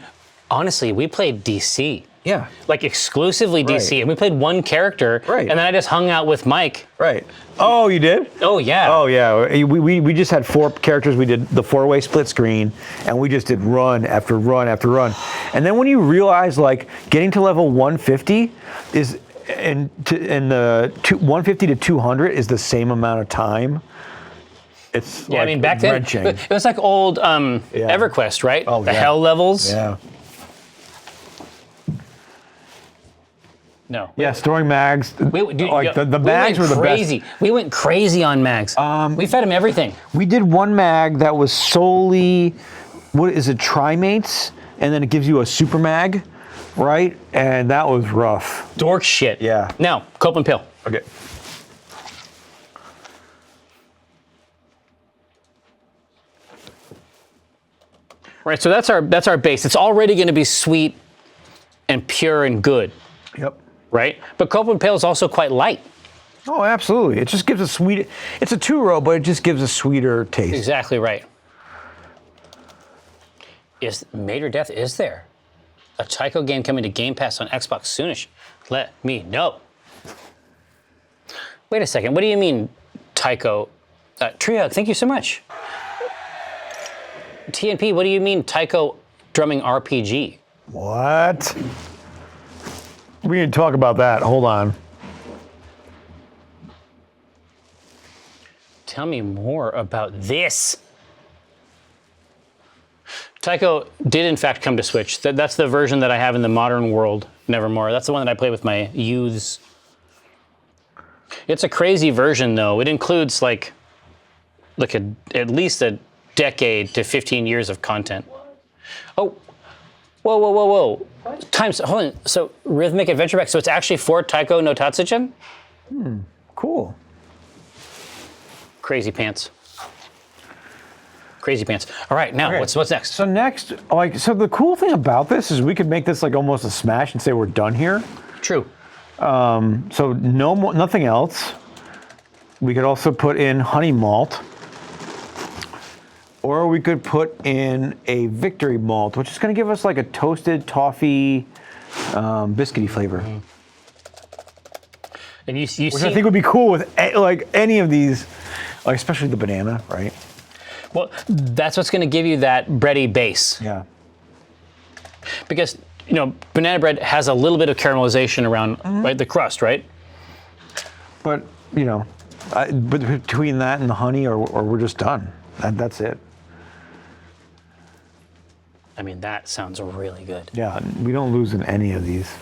Speaker 1: Honestly, we played DC.
Speaker 2: Yeah.
Speaker 1: Like exclusively DC.
Speaker 2: Right.
Speaker 1: And we played one character.
Speaker 2: Right.
Speaker 1: And then I just hung out with Mike.
Speaker 2: Right. Oh, you did?
Speaker 1: Oh, yeah.
Speaker 2: Oh, yeah. We just had 4 characters. We did the 4-way split screen, and we just did run after run after run. And then when you realize, like, getting to level 150 is, and the 150 to 200 is the same amount of time. It's
Speaker 1: yeah, like, I mean, back then, it was like old EverQuest, right?
Speaker 2: Oh,
Speaker 1: the hell levels.
Speaker 2: Yeah.
Speaker 1: No.
Speaker 2: Yeah, storing mags. The mags were the
Speaker 1: crazy.
Speaker 2: best.
Speaker 1: We went crazy on mags. We fed him everything.
Speaker 2: We did one mag that was solely, what is it, Trimates? And then it gives you a super mag, right? And that was rough.
Speaker 1: Dork shit.
Speaker 2: Yeah.
Speaker 1: Now, Copeland Pill.
Speaker 2: Okay.
Speaker 1: Right, so that's our base. It's already going to be sweet and pure and good.
Speaker 2: Yep.
Speaker 1: Right? But Copeland Pale is also quite light.
Speaker 2: Oh, absolutely. It just gives a sweet, it's a 2-row, but it just gives a sweeter taste.
Speaker 1: Exactly right. Is Made or Death, is there a Taiko game coming to Game Pass on Xbox soonish? Let me know. Wait a second, what do you mean, Taiko? Treehug, thank you so much. TNP, what do you mean, Taiko drumming RPG?
Speaker 2: What? We need to talk about that. Hold on.
Speaker 1: Tell me more about this. Taiko did in fact come to Switch. That's the version that I have in the modern world, Nevermore. That's the one that I play with my youths. It's a crazy version though. It includes like at least a decade to 15 years of content. Oh, whoa. Hold on. So Rhythmic Adventure Pack. So it's actually for Taiko no Tatsujin?
Speaker 2: Cool.
Speaker 1: Crazy pants. Crazy pants. All right, now
Speaker 2: Okay.
Speaker 1: what's next?
Speaker 2: So next, so the cool thing about this is we could make this like almost a smash and say we're done here.
Speaker 1: True.
Speaker 2: So nothing else. We could also put in honey malt. Or we could put in a victory malt, which is going to give us like a toasted toffee, biscuity flavor.
Speaker 1: And you
Speaker 2: Which
Speaker 1: see,
Speaker 2: I think would be cool with like any of these, like especially the banana, right?
Speaker 1: well, that's what's going to give you that bready base.
Speaker 2: Yeah.
Speaker 1: Because, banana bread has a little bit of caramelization around right, the crust, right?
Speaker 2: But, but between that and the honey, or we're just done. That's it.
Speaker 1: I mean, that sounds really good.
Speaker 2: Yeah, we don't lose in any of these.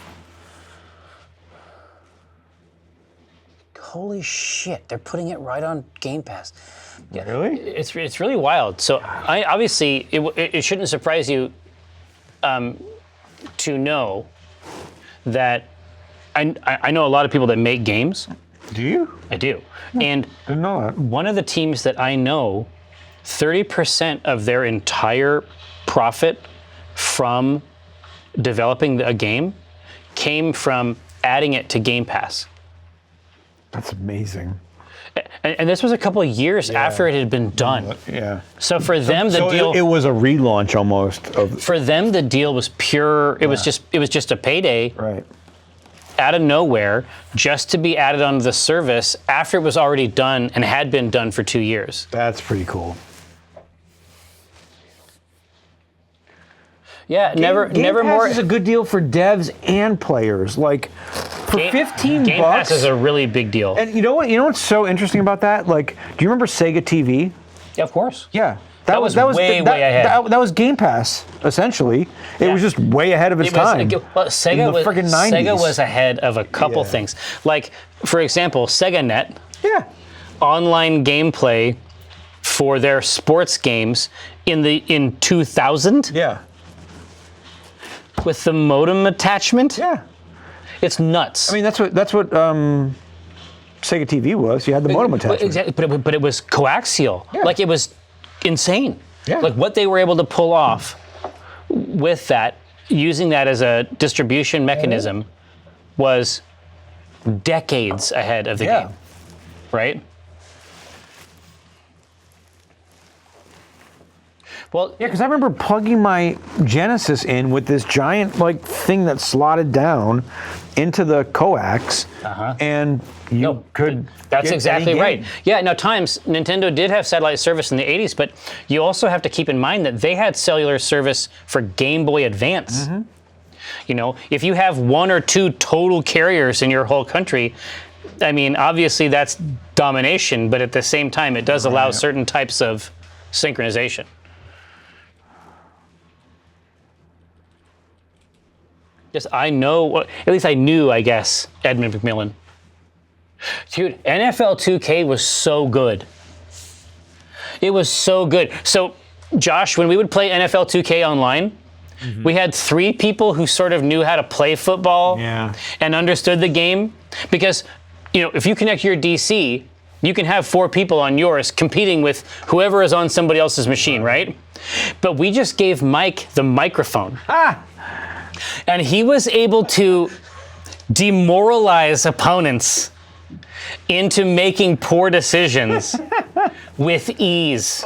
Speaker 1: Holy shit, they're putting it right on Game Pass. Yeah,
Speaker 2: Really?
Speaker 1: it's really wild. So obviously, it shouldn't surprise you to know that I know a lot of people that make games.
Speaker 2: Do you?
Speaker 1: I do. And
Speaker 2: Didn't know that.
Speaker 1: one of the teams that I know, 30% of their entire profit from developing a game came from adding it to Game Pass.
Speaker 2: That's amazing.
Speaker 1: And this was a couple of years after it had been done.
Speaker 2: Yeah.
Speaker 1: So for them, the
Speaker 2: So
Speaker 1: deal
Speaker 2: it was a relaunch almost of.
Speaker 1: for them the deal was pure. It was just a payday
Speaker 2: Right.
Speaker 1: out of nowhere, just to be added onto the service after it was already done and had been done for 2 years.
Speaker 2: That's pretty cool.
Speaker 1: Yeah, never
Speaker 2: Game Pass
Speaker 1: more.
Speaker 2: is a good deal for devs and players. Like for $15
Speaker 1: Game
Speaker 2: bucks.
Speaker 1: Pass is a really big deal.
Speaker 2: And you know what? You know what's so interesting about that? Like, do you remember Sega TV?
Speaker 1: Yeah, of course.
Speaker 2: Yeah.
Speaker 1: That was way ahead.
Speaker 2: That was Game Pass, essentially. It was just way ahead of its time.
Speaker 1: Well, Sega
Speaker 2: in the friggin' 90s.
Speaker 1: Sega was ahead of a couple
Speaker 2: Yeah.
Speaker 1: things. Like, for example, SegaNet,
Speaker 2: Yeah.
Speaker 1: online gameplay for their sports games in 2000
Speaker 2: Yeah.
Speaker 1: with the modem attachment.
Speaker 2: Yeah.
Speaker 1: It's nuts.
Speaker 2: I mean, that's what Sega TV was. You had the modem attachment.
Speaker 1: Exactly, but it was coaxial.
Speaker 2: Yeah.
Speaker 1: Like, it was insane.
Speaker 2: Yeah.
Speaker 1: Like what they were able to pull off with that, using that as a distribution mechanism, was decades ahead of the
Speaker 2: Yeah.
Speaker 1: game. Right? Well,
Speaker 2: Yeah, because I remember plugging my Genesis in with this giant thing that slotted down into the coax, and you could.
Speaker 1: That's
Speaker 2: get
Speaker 1: exactly
Speaker 2: any
Speaker 1: right.
Speaker 2: game.
Speaker 1: Yeah, now times Nintendo did have satellite service in the 80s, but you also have to keep in mind that they had cellular service for Game Boy Advance. If you have one or two total carriers in your whole country, I mean, obviously that's domination, but at the same time, it does allow certain types of synchronization. Yes, I know, at least I knew, I guess, Edmund McMillan. Dude, NFL 2K was so good. It was so good. So, Josh, when we would play NFL 2K online, we had 3 people who sort of knew how to play football and understood the game. Because, if you connect your DC, you can have 4 people on yours competing with whoever is on somebody else's machine, right? But we just gave Mike the microphone. And he was able to demoralize opponents into making poor decisions with ease.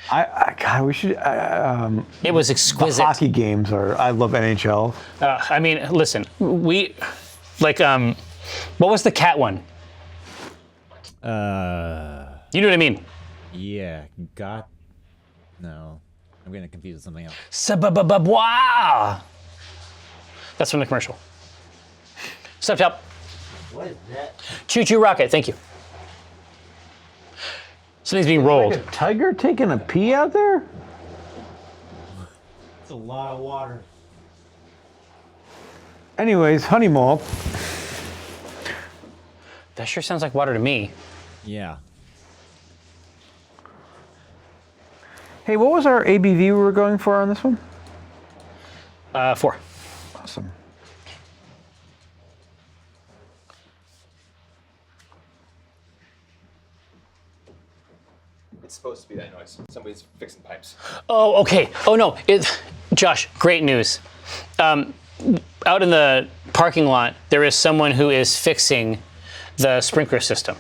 Speaker 2: God, we should.
Speaker 1: It was
Speaker 2: The
Speaker 1: exquisite.
Speaker 2: hockey games are. I love NHL.
Speaker 1: I mean, listen, what was the cat one? You know what I mean?
Speaker 3: Yeah, no. I'm getting confused with something else.
Speaker 1: Sababababwa. That's from the commercial. Step top.
Speaker 4: What is that?
Speaker 1: Choo choo rocket. Thank you. Something's being rolled.
Speaker 2: Like a tiger taking a pee out there?
Speaker 3: It's a lot of water.
Speaker 2: Anyways, honey malt.
Speaker 1: That sure sounds like water to me.
Speaker 3: Yeah.
Speaker 2: Hey, what was our ABV we were going for on this one?
Speaker 1: 4.
Speaker 2: Awesome.
Speaker 4: It's supposed to be that noise. Somebody's fixing pipes.
Speaker 1: Oh, okay. Oh no, Josh, great news. Out in the parking lot, there is someone who is fixing the sprinkler system.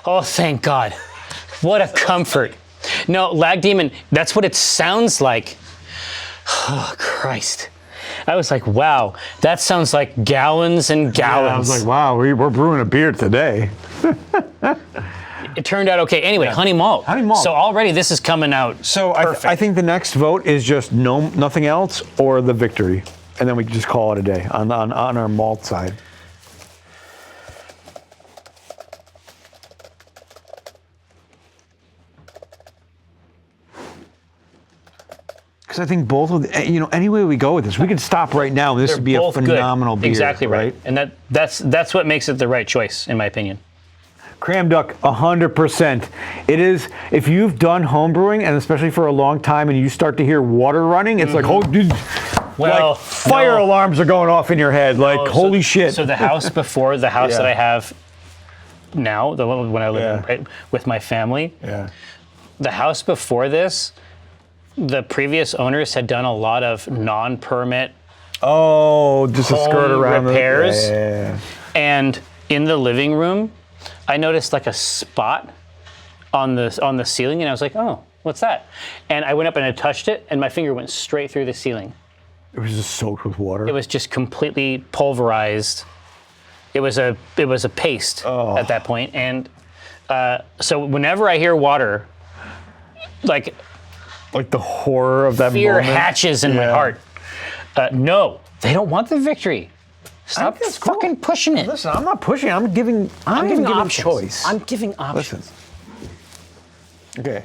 Speaker 1: Oh, thank God. What a comfort. No, Lag Demon, that's what it sounds like. Oh, Christ. I was like, wow, that sounds like gallons and gallons.
Speaker 2: I was like, wow, we're brewing a beer today.
Speaker 1: It turned out okay. Anyway, honey malt.
Speaker 2: Honey malt.
Speaker 1: So already this is coming out.
Speaker 2: So I think the next vote is just nothing else or the victory, and then we can just call it a day on our malt side. Because I think both of the, any way we go with this, we could stop right now. And this would be a
Speaker 1: both good.
Speaker 2: phenomenal beer.
Speaker 1: Exactly right. And that's what makes it the right choice, in my opinion.
Speaker 2: Cram Duck, 100%. It is, if you've done home brewing, and especially for a long time, and you start to hear water running, it's like, oh, dude,
Speaker 1: Well,
Speaker 2: fire alarms are going off in your head. Like, holy shit.
Speaker 1: So the house before the house
Speaker 2: Yeah.
Speaker 1: that I have now, the one when I live in, right, with my family,
Speaker 2: Yeah.
Speaker 1: the house before this, the previous owners had done a lot of non-permit
Speaker 2: Oh, just a skirt
Speaker 1: home
Speaker 2: around
Speaker 1: repairs.
Speaker 2: Yeah.
Speaker 1: And in the living room, I noticed like a spot on the ceiling, and I was like, "Oh, what's that?" And I went up and I touched it, and my finger went straight through the ceiling.
Speaker 2: It was just soaked with water.
Speaker 1: It was just completely pulverized. It was a paste at that point, and so whenever I hear water, like
Speaker 2: the horror of that
Speaker 1: fear
Speaker 2: moment.
Speaker 1: hatches in my heart. No, they don't want the victory. Stop
Speaker 2: think it's cool.
Speaker 1: fucking pushing it.
Speaker 2: Listen, I'm not pushing. I'm giving
Speaker 1: options.
Speaker 2: choice.
Speaker 1: I'm giving options.
Speaker 2: Listen. Okay.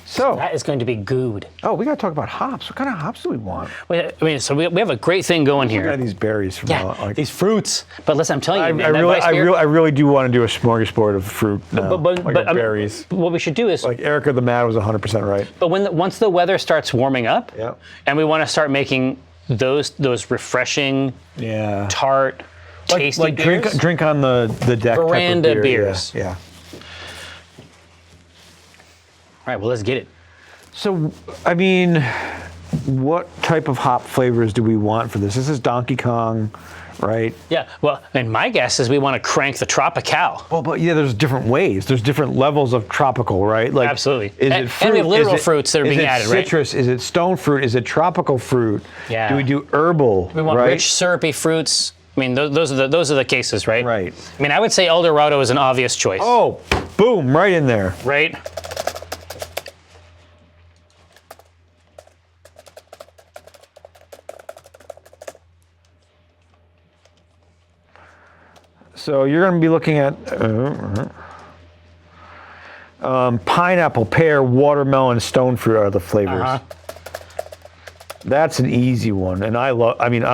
Speaker 2: So,
Speaker 1: That is going to be good.
Speaker 2: we got to talk about hops. What kind of hops do we want?
Speaker 1: I mean, so we have a great thing going
Speaker 2: Look
Speaker 1: here.
Speaker 2: at these berries from
Speaker 1: These fruits. But listen, I'm telling you,
Speaker 2: I
Speaker 1: man, that
Speaker 2: really,
Speaker 1: Weiss beer-
Speaker 2: I really do want to do a smorgasbord of fruit now,
Speaker 1: but
Speaker 2: berries.
Speaker 1: What we should do is,
Speaker 2: Like Erica the Mad was 100% right.
Speaker 1: but once the weather starts warming up,
Speaker 2: Yeah.
Speaker 1: and we want to start making those refreshing,
Speaker 2: Yeah.
Speaker 1: tart, tasty
Speaker 2: Like
Speaker 1: beers.
Speaker 2: drink on the deck. type of
Speaker 1: Veranda
Speaker 2: beer.
Speaker 1: beers.
Speaker 2: Yeah.
Speaker 1: All right, well, let's get it.
Speaker 2: So, I mean, what type of hop flavors do we want for this? This is Donkey Kong, right?
Speaker 1: Yeah, well, and my guess is we want to crank the Tropical.
Speaker 2: Well, but yeah, there's different ways. There's different levels of tropical, right? Like,
Speaker 1: Absolutely.
Speaker 2: Is
Speaker 1: And-
Speaker 2: it fruit?
Speaker 1: and we have literal
Speaker 2: Is it-
Speaker 1: fruits that are being
Speaker 2: is it
Speaker 1: added, right?
Speaker 2: citrus? Is it stone fruit? Is it tropical fruit?
Speaker 1: Yeah.
Speaker 2: Do we do herbal?
Speaker 1: We want
Speaker 2: right?
Speaker 1: rich, syrupy fruits. I mean, those are the cases, right?
Speaker 2: Right.
Speaker 1: I mean, I would say El Dorado is an obvious choice.
Speaker 2: Oh, boom! Right in there.
Speaker 1: Right?
Speaker 2: So you're going to be looking at pineapple, pear, watermelon, stone fruit are the flavors.
Speaker 1: Uh-huh.
Speaker 2: That's an easy one, and I'm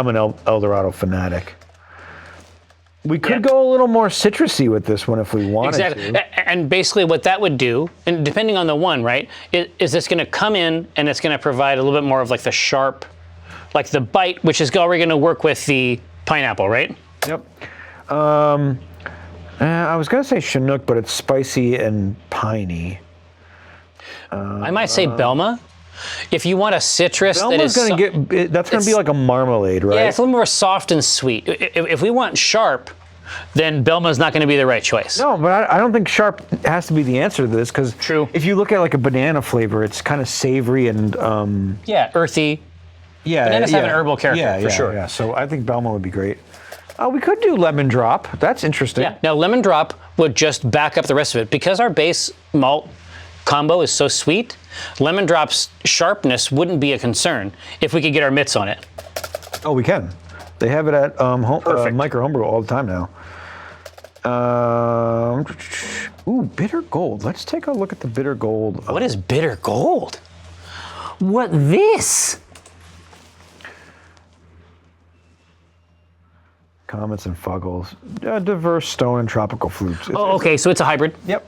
Speaker 2: an El Dorado fanatic. We could go a little more citrusy with this one if we wanted
Speaker 1: Exactly.
Speaker 2: to.
Speaker 1: And basically what that would do, and depending on the one, right, is this going to come in and it's going to provide a little bit more of like the sharp, like the bite, which is already going to work with the pineapple, right?
Speaker 2: Yep. I was going to say Chinook, but it's spicy and piney.
Speaker 1: I might say Belma. If you want a citrus that is...
Speaker 2: Belma's going to get, that's going to be like a marmalade, right?
Speaker 1: Yeah, it's a little more soft and sweet. If we want sharp, then Belma's not going to be the right choice.
Speaker 2: No, but I don't think sharp has to be the answer to this, because
Speaker 1: True.
Speaker 2: if you look at like a banana flavor, it's kind of savory and
Speaker 1: Yeah, earthy. Bananas have an herbal character, for sure.
Speaker 2: Yeah, so I think Belma would be great. We could do lemon drop. That's interesting.
Speaker 1: Yeah. Now, lemon drop would just back up the rest of it. Because our base malt combo is so sweet, lemon drop's sharpness wouldn't be a concern if we could get our mitts on it.
Speaker 2: Oh, we can. They have it at
Speaker 1: Perfect.
Speaker 2: Micro Homebrew all the time now. Bitter Gold. Let's take a look at the Bitter Gold.
Speaker 1: What is bitter gold? What this?
Speaker 2: Comets and Fuggles. Diverse stone and tropical fruits.
Speaker 1: Oh, okay, so it's a hybrid.
Speaker 2: Yep.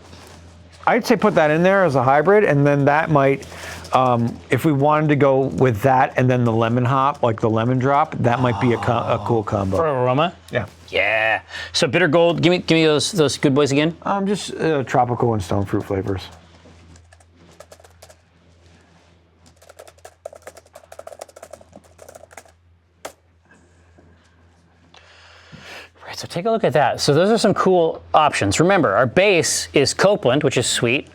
Speaker 2: I'd say put that in there as a hybrid, and then that might, if we wanted to go with that and then the lemon hop, like the lemon drop, that might be a cool combo.
Speaker 1: For aroma?
Speaker 2: Yeah.
Speaker 1: Yeah. So bitter gold, give me those good boys again.
Speaker 2: Just tropical and stone fruit flavors.
Speaker 1: Right, so take a look at that. So those are some cool options. Remember, our base is Copeland, which is sweet,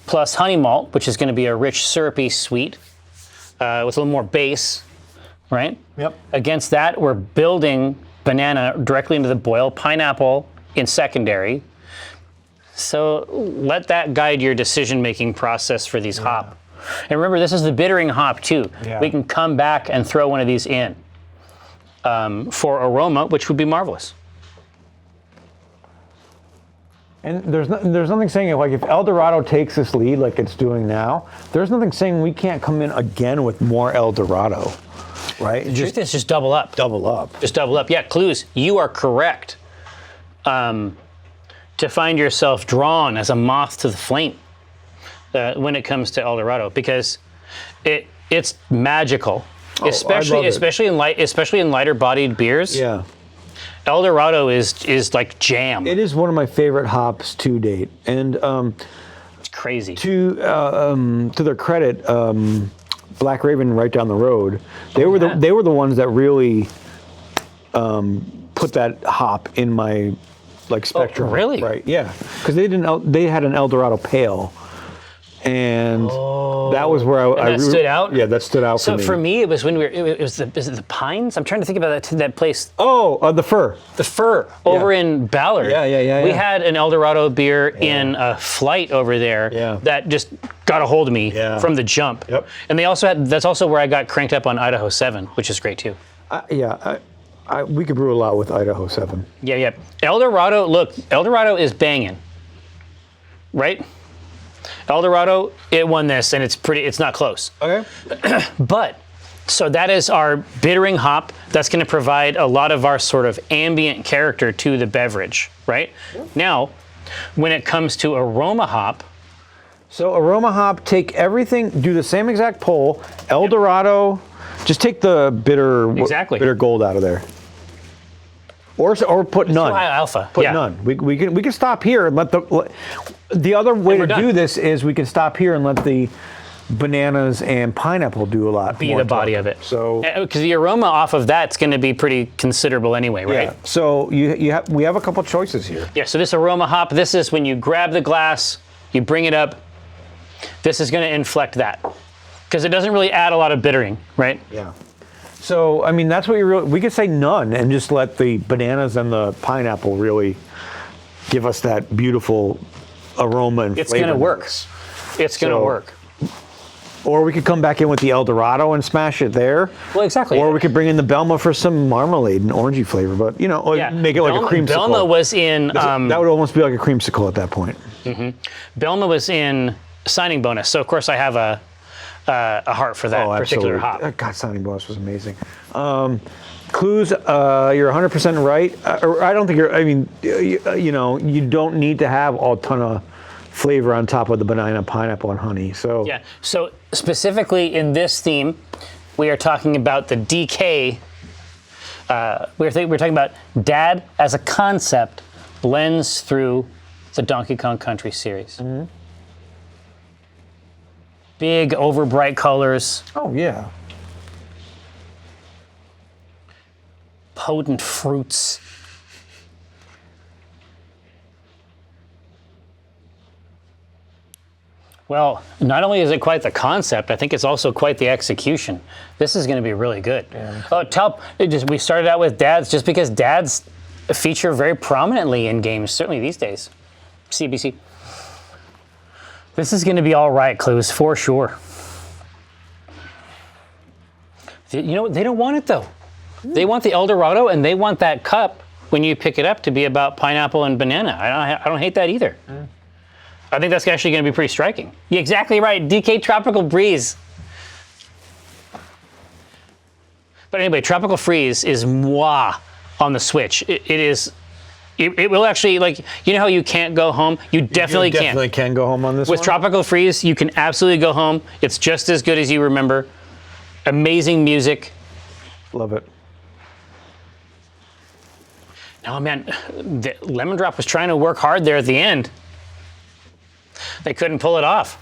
Speaker 1: plus honey malt, which is going to be a rich, syrupy sweet with a little more base. right?
Speaker 2: Yep.
Speaker 1: Against that, we're building banana directly into the boil, pineapple in secondary. So let that guide your decision-making process for these hop. And remember, this is the bittering hop too.
Speaker 2: Yeah.
Speaker 1: We can come back and throw one of these in for aroma, which would be marvelous.
Speaker 2: And there's nothing saying if El Dorado takes this lead like it's doing now, there's nothing saying we can't come in again with more El Dorado, right?
Speaker 1: Truth is, just double up.
Speaker 2: Double up.
Speaker 1: Just double up. Yeah, Clues, you are correct. To find yourself drawn as a moth to the flame when it comes to El Dorado, because it's magical, especially in lighter bodied beers.
Speaker 2: Yeah.
Speaker 1: El Dorado is like jam.
Speaker 2: It is one of my favorite hops to date, and
Speaker 1: It's crazy.
Speaker 2: to their credit, Black Raven right down the road, they were the ones that really put that hop in my spectrum.
Speaker 1: really?
Speaker 2: Right. Yeah. Because they had an El Dorado Pale, and that was where
Speaker 1: that stood out?
Speaker 2: Yeah, that stood out
Speaker 1: So
Speaker 2: for me.
Speaker 1: for me, it was when is it the Pines? I'm trying to think about that place.
Speaker 2: The Fur.
Speaker 1: The Fur over in Ballard.
Speaker 2: Yeah.
Speaker 1: We had an El Dorado beer in a flight over there that just got a hold of me from the jump.
Speaker 2: Yep.
Speaker 1: And that's also where I got cranked up on Idaho 7, which is great too.
Speaker 2: We could brew a lot with Idaho 7.
Speaker 1: Yeah. El Dorado is banging, right? El Dorado, it won this, and it's not close.
Speaker 2: Okay.
Speaker 1: But, so that is our bittering hop. That's going to provide a lot of our sort of ambient character to the beverage, right? Now, when it comes to aroma hop.
Speaker 2: So aroma hop, take everything, do the same exact pull. El Dorado, just take the bitter gold out of there. Or put none.
Speaker 1: High alpha.
Speaker 2: Put none. We can stop here and let the other way to do this is we can stop here and let the bananas and pineapple do a lot.
Speaker 1: Be the body of it.
Speaker 2: So
Speaker 1: because the aroma off of that's going to be pretty considerable anyway, right?
Speaker 2: Yeah. So we have a couple choices here.
Speaker 1: Yeah. So this aroma hop, this is when you grab the glass, you bring it up. This is going to inflect that because it doesn't really add a lot of bittering, right?
Speaker 2: Yeah. So, I mean, that's what we could say none and just let the bananas and the pineapple really give us that beautiful aroma and flavor.
Speaker 1: It's going to work. It's going to work.
Speaker 2: Or we could come back in with the El Dorado and smash it there.
Speaker 1: Well, exactly.
Speaker 2: Or we could bring in the Belma for some marmalade and orangey flavor, but make it like a creamsicle.
Speaker 1: Belma was in...
Speaker 2: that would almost be like a creamsicle at that point.
Speaker 1: Belma was in signing bonus, so of course I have a heart for that particular hop.
Speaker 2: God, signing bonus was amazing. Clues, you're 100% right. I don't think you don't need to have a ton of flavor on top of the banana, pineapple, and honey. So
Speaker 1: yeah. So specifically in this theme, we are talking about the DK. We're talking about Dad as a concept blends through the Donkey Kong Country series.
Speaker 2: Mm-hmm.
Speaker 1: Big, over bright colors.
Speaker 2: Oh yeah.
Speaker 1: Potent fruits. Well, not only is it quite the concept, I think it's also quite the execution. This is going to be really good. Yeah. We started out with dads just because dads feature very prominently in games, certainly these days. CBC. This is going to be all right, Clues, for sure. They don't want it though. They want the El Dorado, and they want that cup when you pick it up to be about pineapple and banana. I don't hate that either. I think that's actually going to be pretty striking. You're exactly right. DK Tropical Breeze. But anyway, Tropical Freeze is moi on the Switch. It is. It will actually, how you can't go home? You definitely can.
Speaker 2: Definitely can go home on this
Speaker 1: With
Speaker 2: one.
Speaker 1: Tropical Freeze, you can absolutely go home. It's just as good as you remember. Amazing music.
Speaker 2: Love it.
Speaker 1: Oh man, the Lemon Drop was trying to work hard there at the end. They couldn't pull it off.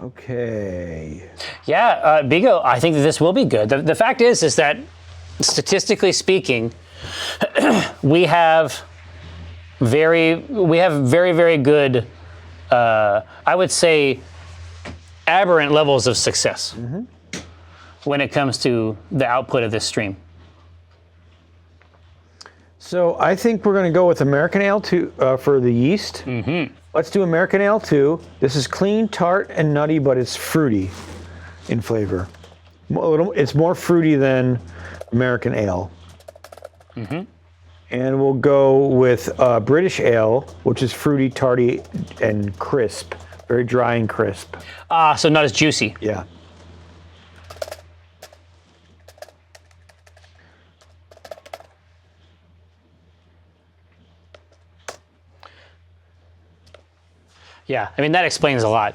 Speaker 2: Okay.
Speaker 1: Yeah, Bigo, I think that this will be good. The fact is that statistically speaking, we have very, very good, I would say, aberrant levels of success. when it comes to the output of this stream?
Speaker 2: So I think we're going to go with American Ale 2 for the yeast. Let's do American Ale 2. This is clean, tart, and nutty, but it's fruity in flavor. It's more fruity than American Ale. And we'll go with British Ale, which is fruity, tarty, and crisp. Very dry and crisp.
Speaker 1: Ah, so not as juicy.
Speaker 2: Yeah.
Speaker 1: Yeah, I mean, that explains a lot.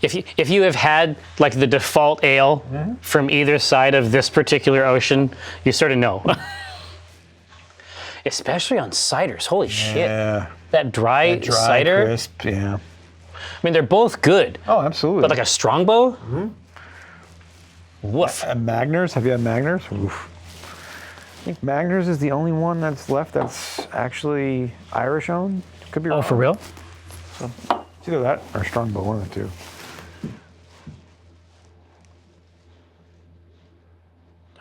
Speaker 1: If you have had like the default ale from either side of this particular ocean, you sort of know. Especially on ciders, holy shit.
Speaker 2: Yeah.
Speaker 1: That dry cider.
Speaker 2: Crisp, yeah.
Speaker 1: I mean, they're both good.
Speaker 2: Oh, absolutely.
Speaker 1: But like a Strongbow? Woof.
Speaker 2: Magners, have you had Magners? Oof. I think Magners is the only one that's left that's actually Irish owned. Could be wrong.
Speaker 1: Oh, for real?
Speaker 2: It's either that or Strongbow, one of the two.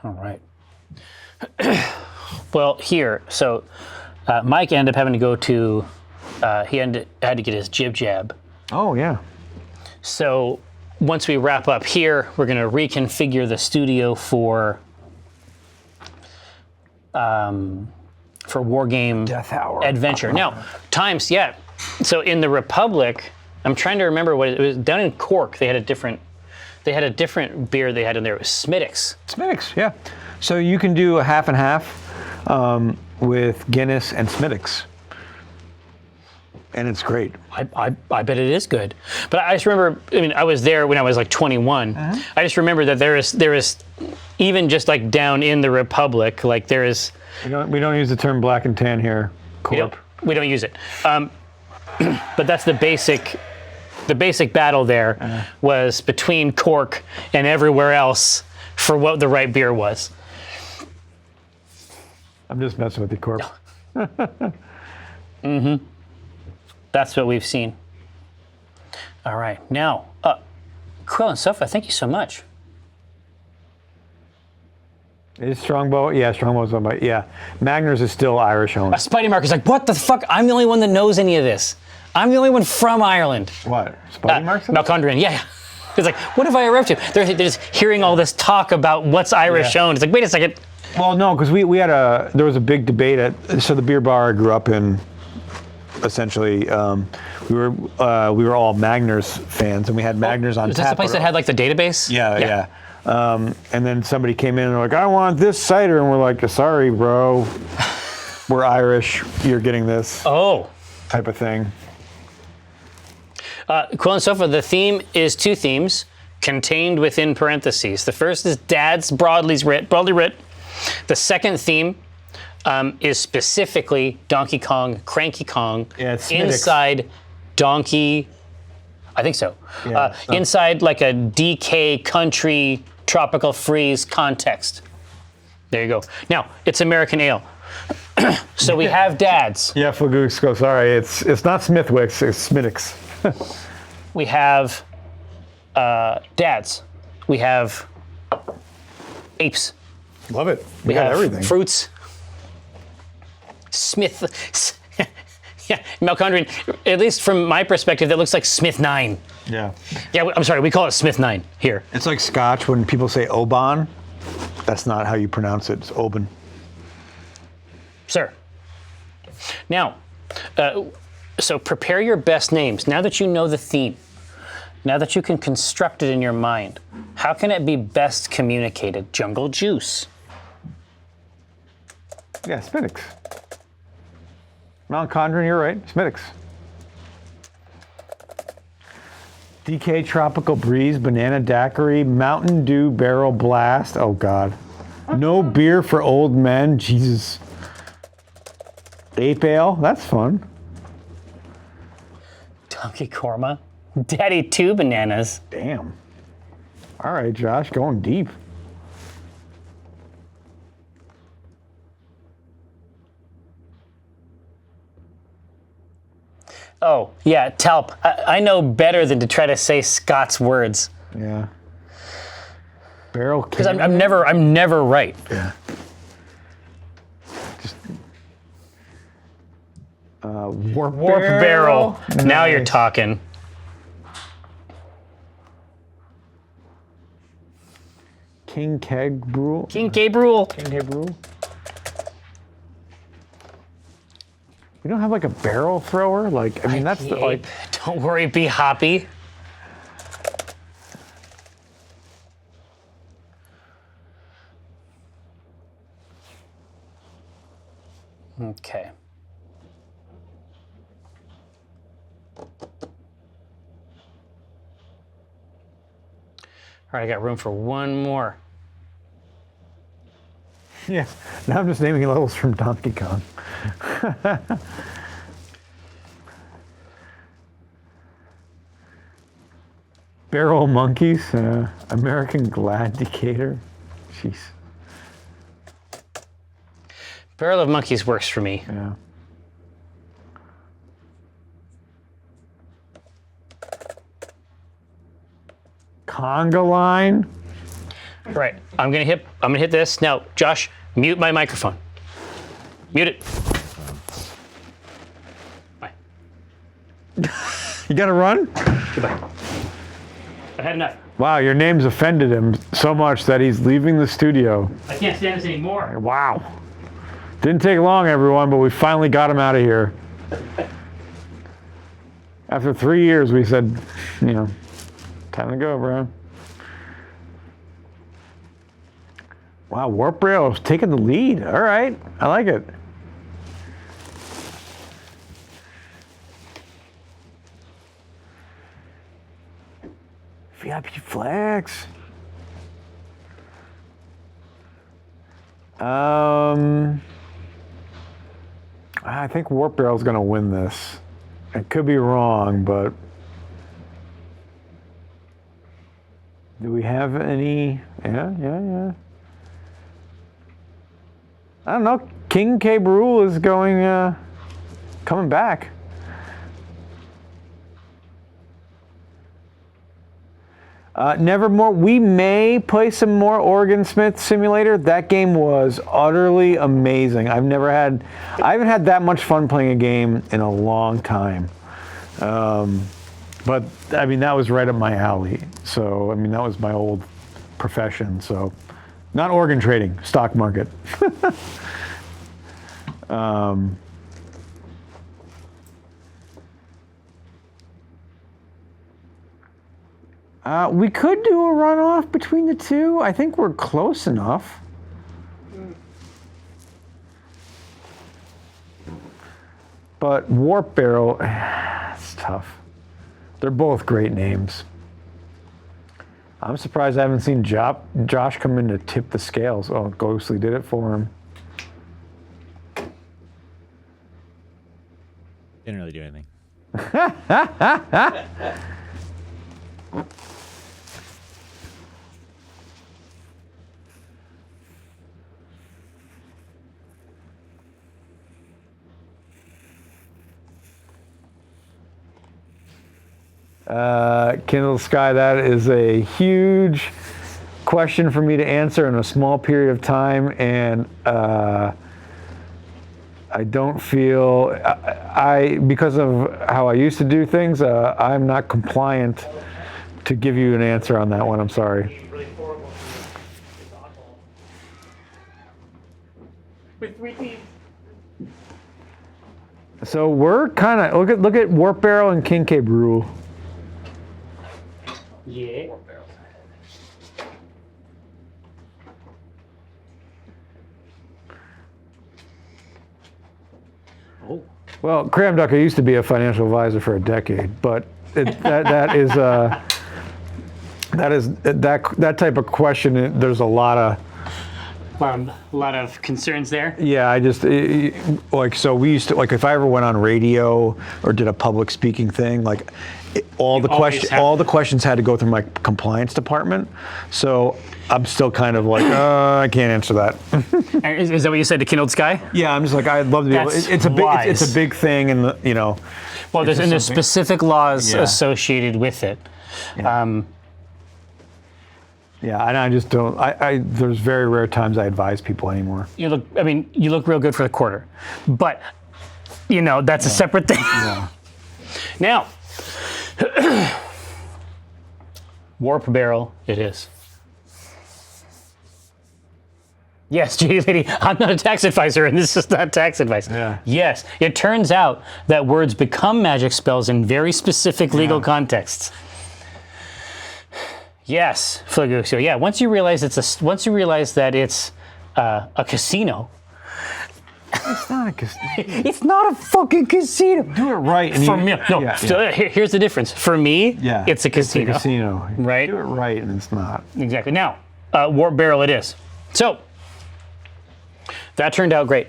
Speaker 1: All right. Well, here, so Mike ended up having to go to, he had to get his jib jab.
Speaker 2: Oh, yeah.
Speaker 1: So once we wrap up here, we're going to reconfigure the studio for War Game
Speaker 2: Death Hour
Speaker 1: Adventure. Now, times, yeah. So in the Republic, I'm trying to remember what it was. Down in Cork, they had a different beer they had in there. It was Smithwick's.
Speaker 2: Smithwick's, yeah. So you can do a half and half with Guinness and Smithwick's. And it's great.
Speaker 1: I bet it is good. But I just remember, I mean, I was there when I was like 21. I just remember that there is even just like down in the Republic, like there is.
Speaker 2: We don't use the term black and tan here, Corp.
Speaker 1: We don't use it. But that's the basic battle there was between Cork and everywhere else for what the right beer was.
Speaker 2: I'm just messing with you, Corp.
Speaker 1: That's what we've seen. All right, now, Quill and Sofa, thank you so much.
Speaker 2: Is Strongbow? Yeah, Strongbow's on my, yeah. Magners is still Irish owned.
Speaker 1: Spidey Marker's like, what the fuck? I'm the only one that knows any of this. I'm the only one from Ireland.
Speaker 2: What? Spidey Marks?
Speaker 1: Malcondrian, yeah. It's like, what have I arrived to? They're just hearing all this talk about what's Irish owned. It's like, wait a second.
Speaker 2: Well, no, because there was a big debate so the beer bar I grew up in, essentially, we were all Magners fans, and we had Magners on tap.
Speaker 1: Is this the place that had like the database?
Speaker 2: Yeah. And then somebody came in and they're like, I want this cider, and we're like, sorry, bro, we're Irish, you're getting this type of thing.
Speaker 1: Quill and Sofa, the theme is two themes contained within parentheses. The first is Dad's broadly writ. The second theme is specifically Donkey Kong, Cranky Kong, inside Donkey, I think so.
Speaker 2: Yeah,
Speaker 1: inside like a DK country tropical freeze context. There you go. Now, it's American Ale. So we have Dad's.
Speaker 2: Yeah, Flagusko, sorry, it's not Smithwick's, it's Smithwick's.
Speaker 1: We have Dad's. We have apes.
Speaker 2: Love it.
Speaker 1: We
Speaker 2: got
Speaker 1: have
Speaker 2: everything.
Speaker 1: Fruits. Smith. Yeah, Malcondrian, at least from my perspective, that looks like Smith 9.
Speaker 2: Yeah.
Speaker 1: Yeah, I'm sorry, we call it Smith 9 here.
Speaker 2: It's like Scotch when people say Oban. That's not how you pronounce it. It's Oban.
Speaker 1: Sir. Now, so prepare your best names. Now that you know the theme, now that you can construct it in your mind, how can it be best communicated? Jungle Juice.
Speaker 2: Yeah, Smithwick's. Mount Condren, you're right. Smithwick's. DK Tropical Breeze, Banana Daiquiri, Mountain Dew Barrel Blast. Oh, God. No beer for old men. Jesus. Ape Ale. That's fun.
Speaker 1: Donkey Korma. Daddy 2 bananas.
Speaker 2: Damn. All right, Josh, going deep.
Speaker 1: Oh, yeah, Talp. I know better than to try to say Scott's words.
Speaker 2: Yeah. Barrel
Speaker 1: Because I'm never right.
Speaker 2: Yeah. Just warp
Speaker 1: Barrel. Now you're
Speaker 2: Nice.
Speaker 1: talking.
Speaker 2: King Keg Brew.
Speaker 1: King K. Brule.
Speaker 2: King Keg Brew. We don't have like a barrel thrower. Like I mean, that's the, like.
Speaker 1: Don't worry, be hoppy. Okay. All right, I got room for one more.
Speaker 2: Yeah. Now I'm just naming levels from Donkey Kong. Barrel Monkeys, American Gladiator. Jeez.
Speaker 1: Barrel of Monkeys works for me.
Speaker 2: Yeah. Conga line.
Speaker 1: Right. I'm gonna hit this. Now, Josh, mute my microphone. Mute it. Bye.
Speaker 2: You gotta run?
Speaker 1: Goodbye. I've had enough.
Speaker 2: Wow, your name's offended him so much that he's leaving the studio.
Speaker 1: I can't stand this anymore.
Speaker 2: Wow. Didn't take long, everyone, but we finally got him out of here. After 3 years, we said, you know, time to go, bro. Wow, Warp Barrel's taking the lead. All right, I like it. VIP flex. I think Warp Barrel's gonna win this. I could be wrong, but do we have any? Yeah. I don't know. King K. Brule is going, coming back. Nevermore. We may play some more Oregon Smith Simulator. That game was utterly amazing. I haven't had that much fun playing a game in a long time. But I mean, that was right up my alley. So I mean, that was my old profession. So, not organ trading, stock market. We could do a runoff between the two. I think we're close enough. But Warp Barrel, it's tough. They're both great names. I'm surprised I haven't seen Josh come in to tip the scales. Oh, Ghostly did it for him.
Speaker 3: Didn't really do anything.
Speaker 2: Kindle Sky, that is a huge question for me to answer in a small period of time, and I don't feel, because of how I used to do things, I'm not compliant to give you an answer on that one. I'm sorry.
Speaker 1: Really horrible. It's awful. With 3 teams.
Speaker 2: So we're kind of look at Warp Barrel and King K. Brule.
Speaker 1: Yeah. Oh.
Speaker 2: Well, Cram Duck, I used to be a financial advisor for a decade, but that type of question. There's a lot of concerns there. Yeah, I just like, so we used to, like, if I ever went on radio or did a public speaking thing, like all the questions had to go through my compliance department. So I'm still kind of like, I can't answer that.
Speaker 1: Is that what you said to Kindled Sky?
Speaker 2: Yeah, I'm just like, I'd love to be able. It's a big thing, and you know.
Speaker 1: Well, there's specific laws associated with it.
Speaker 2: Yeah. Yeah, and I just don't. There's very rare times I advise people anymore.
Speaker 1: You look real good for the quarter, but that's a separate thing.
Speaker 2: Yeah.
Speaker 1: Now, warp barrel it is. Yes, Judy Lady, I'm not a tax advisor, and this is not tax advice.
Speaker 2: Yeah.
Speaker 1: Yes, it turns out that words become magic spells in very specific legal contexts. Yes, Flagusio. Yeah, once you realize that it's a casino.
Speaker 2: It's not a casino.
Speaker 1: It's not a fucking casino.
Speaker 2: Do it right. And
Speaker 1: For me, no.
Speaker 2: Yeah,
Speaker 1: So here's the difference. For me, it's a casino.
Speaker 2: It's a casino.
Speaker 1: Right?
Speaker 2: Do it right, and it's not.
Speaker 1: Exactly. Now, warp barrel it is. So that turned out great.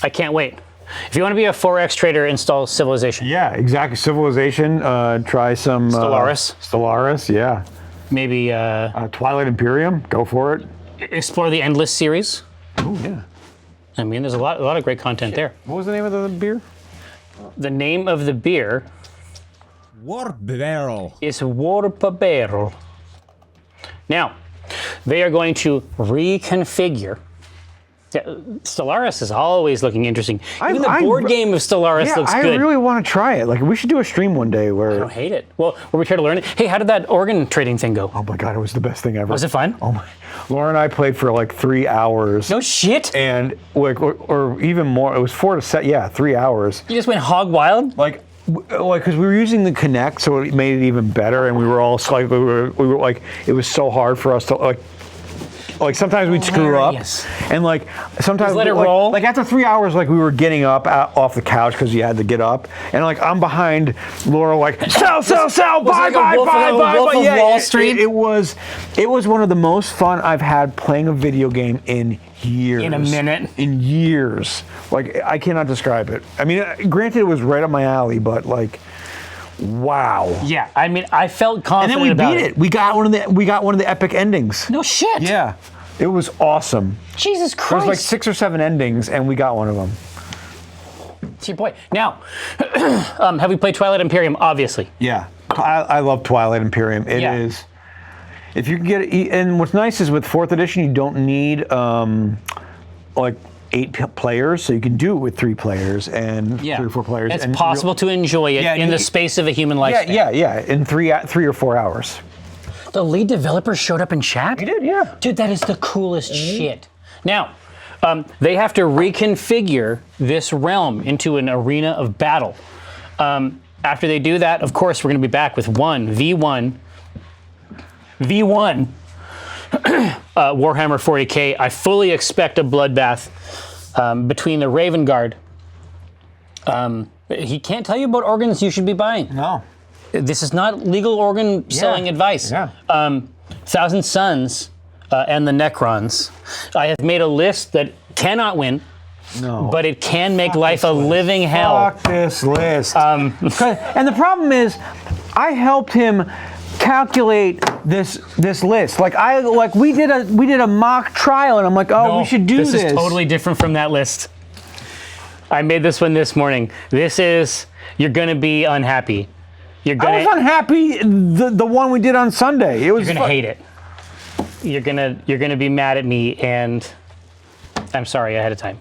Speaker 1: I can't wait. If you want to be a 4X trader, install Civilization.
Speaker 2: Yeah, exactly. Civilization. Try some
Speaker 1: Stellaris.
Speaker 2: Stellaris. Yeah.
Speaker 1: Maybe
Speaker 2: Twilight Imperium. Go for it.
Speaker 1: explore the Endless series.
Speaker 2: Oh yeah.
Speaker 1: I mean, there's a lot of great content there.
Speaker 2: What was the name of the beer?
Speaker 1: The name of the beer
Speaker 3: Warp barrel.
Speaker 1: is Warp Barrel. Now, they are going to reconfigure. Yeah, Stellaris is always looking interesting. Even the board game of Stellaris looks good.
Speaker 2: I really want to try it. Like, we should do a stream one day where.
Speaker 1: I don't hate it. Well, where we try to learn it. Hey, how did that organ trading thing go?
Speaker 2: Oh my god, it was the best thing ever.
Speaker 1: Was it fun?
Speaker 2: Oh my. Laura and I played for like 3 hours.
Speaker 1: No shit.
Speaker 2: And like, or even more. It was 4 to 7. Yeah, 3 hours.
Speaker 1: You just went hog wild?
Speaker 2: Like, because we were using the Kinect, so it made it even better. And we were all slightly. We were like, it was so hard for us to like sometimes we'd screw up, and like sometimes
Speaker 1: just let it roll.
Speaker 2: Like after 3 hours, like we were getting up off the couch because you had to get up, and like I'm behind Laura, like sell, buy,
Speaker 1: like a wolf of Wall Street?
Speaker 2: It was one of the most fun I've had playing a video game in years.
Speaker 1: In a minute.
Speaker 2: In years, like I cannot describe it. I mean, granted, it was right up my alley, but like. Wow.
Speaker 1: Yeah, I mean, I felt confident
Speaker 2: and then we
Speaker 1: about
Speaker 2: beat it. We got one of the epic endings.
Speaker 1: No shit.
Speaker 2: Yeah. It was awesome.
Speaker 1: Jesus Christ.
Speaker 2: There was like 6 or 7 endings, and we got one of them.
Speaker 1: It's your point. Now, have we played Twilight Imperium? Obviously.
Speaker 2: Yeah. I love Twilight Imperium. It is. If you can get it, and what's nice is with 4th edition, you don't need like 8 players, so you can do it with 3 players and 3 or 4 players.
Speaker 1: It's possible to enjoy it in the space of a human lifespan.
Speaker 2: Yeah, in 3 or 4 hours.
Speaker 1: The lead developer showed up in chat?
Speaker 2: He did, yeah.
Speaker 1: Dude, that is the coolest shit. Now, they have to reconfigure this realm into an arena of battle. After they do that, of course, we're going to be back with 1v1 Warhammer 40k. I fully expect a bloodbath between the Raven Guard. He can't tell you about organs you should be buying.
Speaker 2: No.
Speaker 1: This is not legal organ selling advice.
Speaker 2: Yeah.
Speaker 1: Thousand Sons and the Necrons. I have made a list that cannot win.
Speaker 2: No.
Speaker 1: But it can make life a living hell.
Speaker 2: Fuck this list. And the problem is, I helped him calculate this list. Like we did a mock trial, and I'm like, oh, we should do this.
Speaker 1: This is totally different from that list. I made this one this morning. You're gonna be unhappy. I
Speaker 2: was unhappy the one we did on Sunday. It was.
Speaker 1: You're gonna hate it. You're gonna be mad at me, and I'm sorry ahead of time.